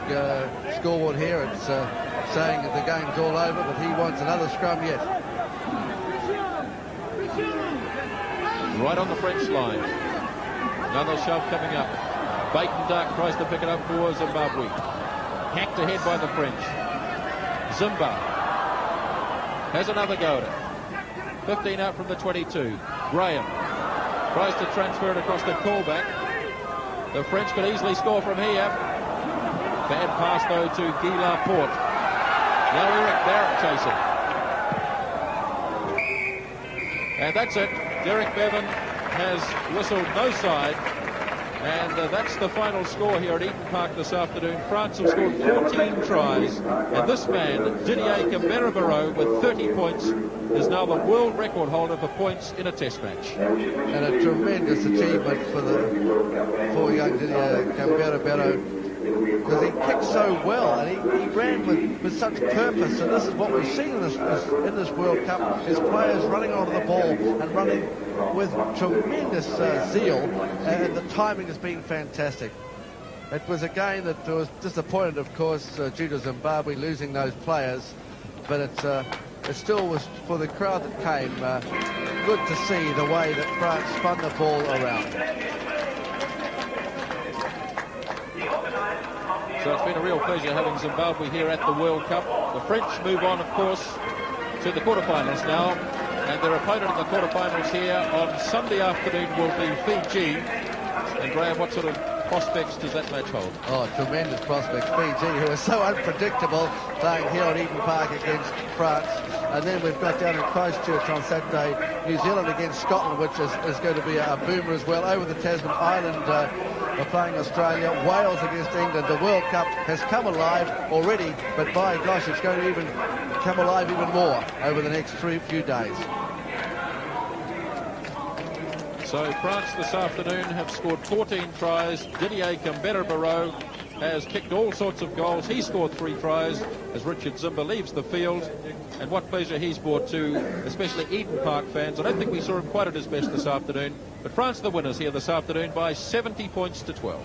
scoreboard here. It's saying that the game's all over, but he wants another scrum yet. Right on the French line. Another shove coming up. Baton Duck tries to pick it up for Zimbabwe. Hacked ahead by the French. Zimba has another go at it. 15 out from the 22. Graham tries to transfer it across the callback. The French could easily score from here. Bad pass though to Guy Laporte. Now Eric Barrett chasing. And that's it. Derek Bevan has whistled no side. And that's the final score here at Eden Park this afternoon. France have scored 14 tries. And this man, Didier Camberabaro, with 30 points, is now the world record holder for points in a test match. And a tremendous achievement for young Didier Camberabaro, because he kicked so well and he ran with such purpose. And this is what we've seen in this World Cup, is players running onto the ball and running with tremendous zeal, and the timing has been fantastic. It was a game that was disappointed, of course, due to Zimbabwe losing those players, but it still was, for the crowd that came, good to see the way that France spun the ball around. So it's been a real pleasure having Zimbabwe here at the World Cup. The French move on, of course, to the quarterfinals now. And their opponent in the quarterfinals here on Sunday afternoon will be Fiji. And Graham, what sort of prospects does that match hold? Oh, tremendous prospects. Fiji, who are so unpredictable, playing here at Eden Park against France. And then we've got down in Christchurch on Saturday, New Zealand against Scotland, which is going to be a boomer as well. Over the Tasman Island, we're playing Australia. Wales against England. The World Cup has come alive already, but by gosh, it's going to even come alive even more over the next few days. So France this afternoon have scored 14 tries. Didier Camberabaro has kicked all sorts of goals. He scored 3 tries as Richard Zimba leaves the field. And what pleasure he's brought to especially Eden Park fans. I don't think we saw him quite at his best this afternoon. But France the winners here this afternoon by 70 points to 12.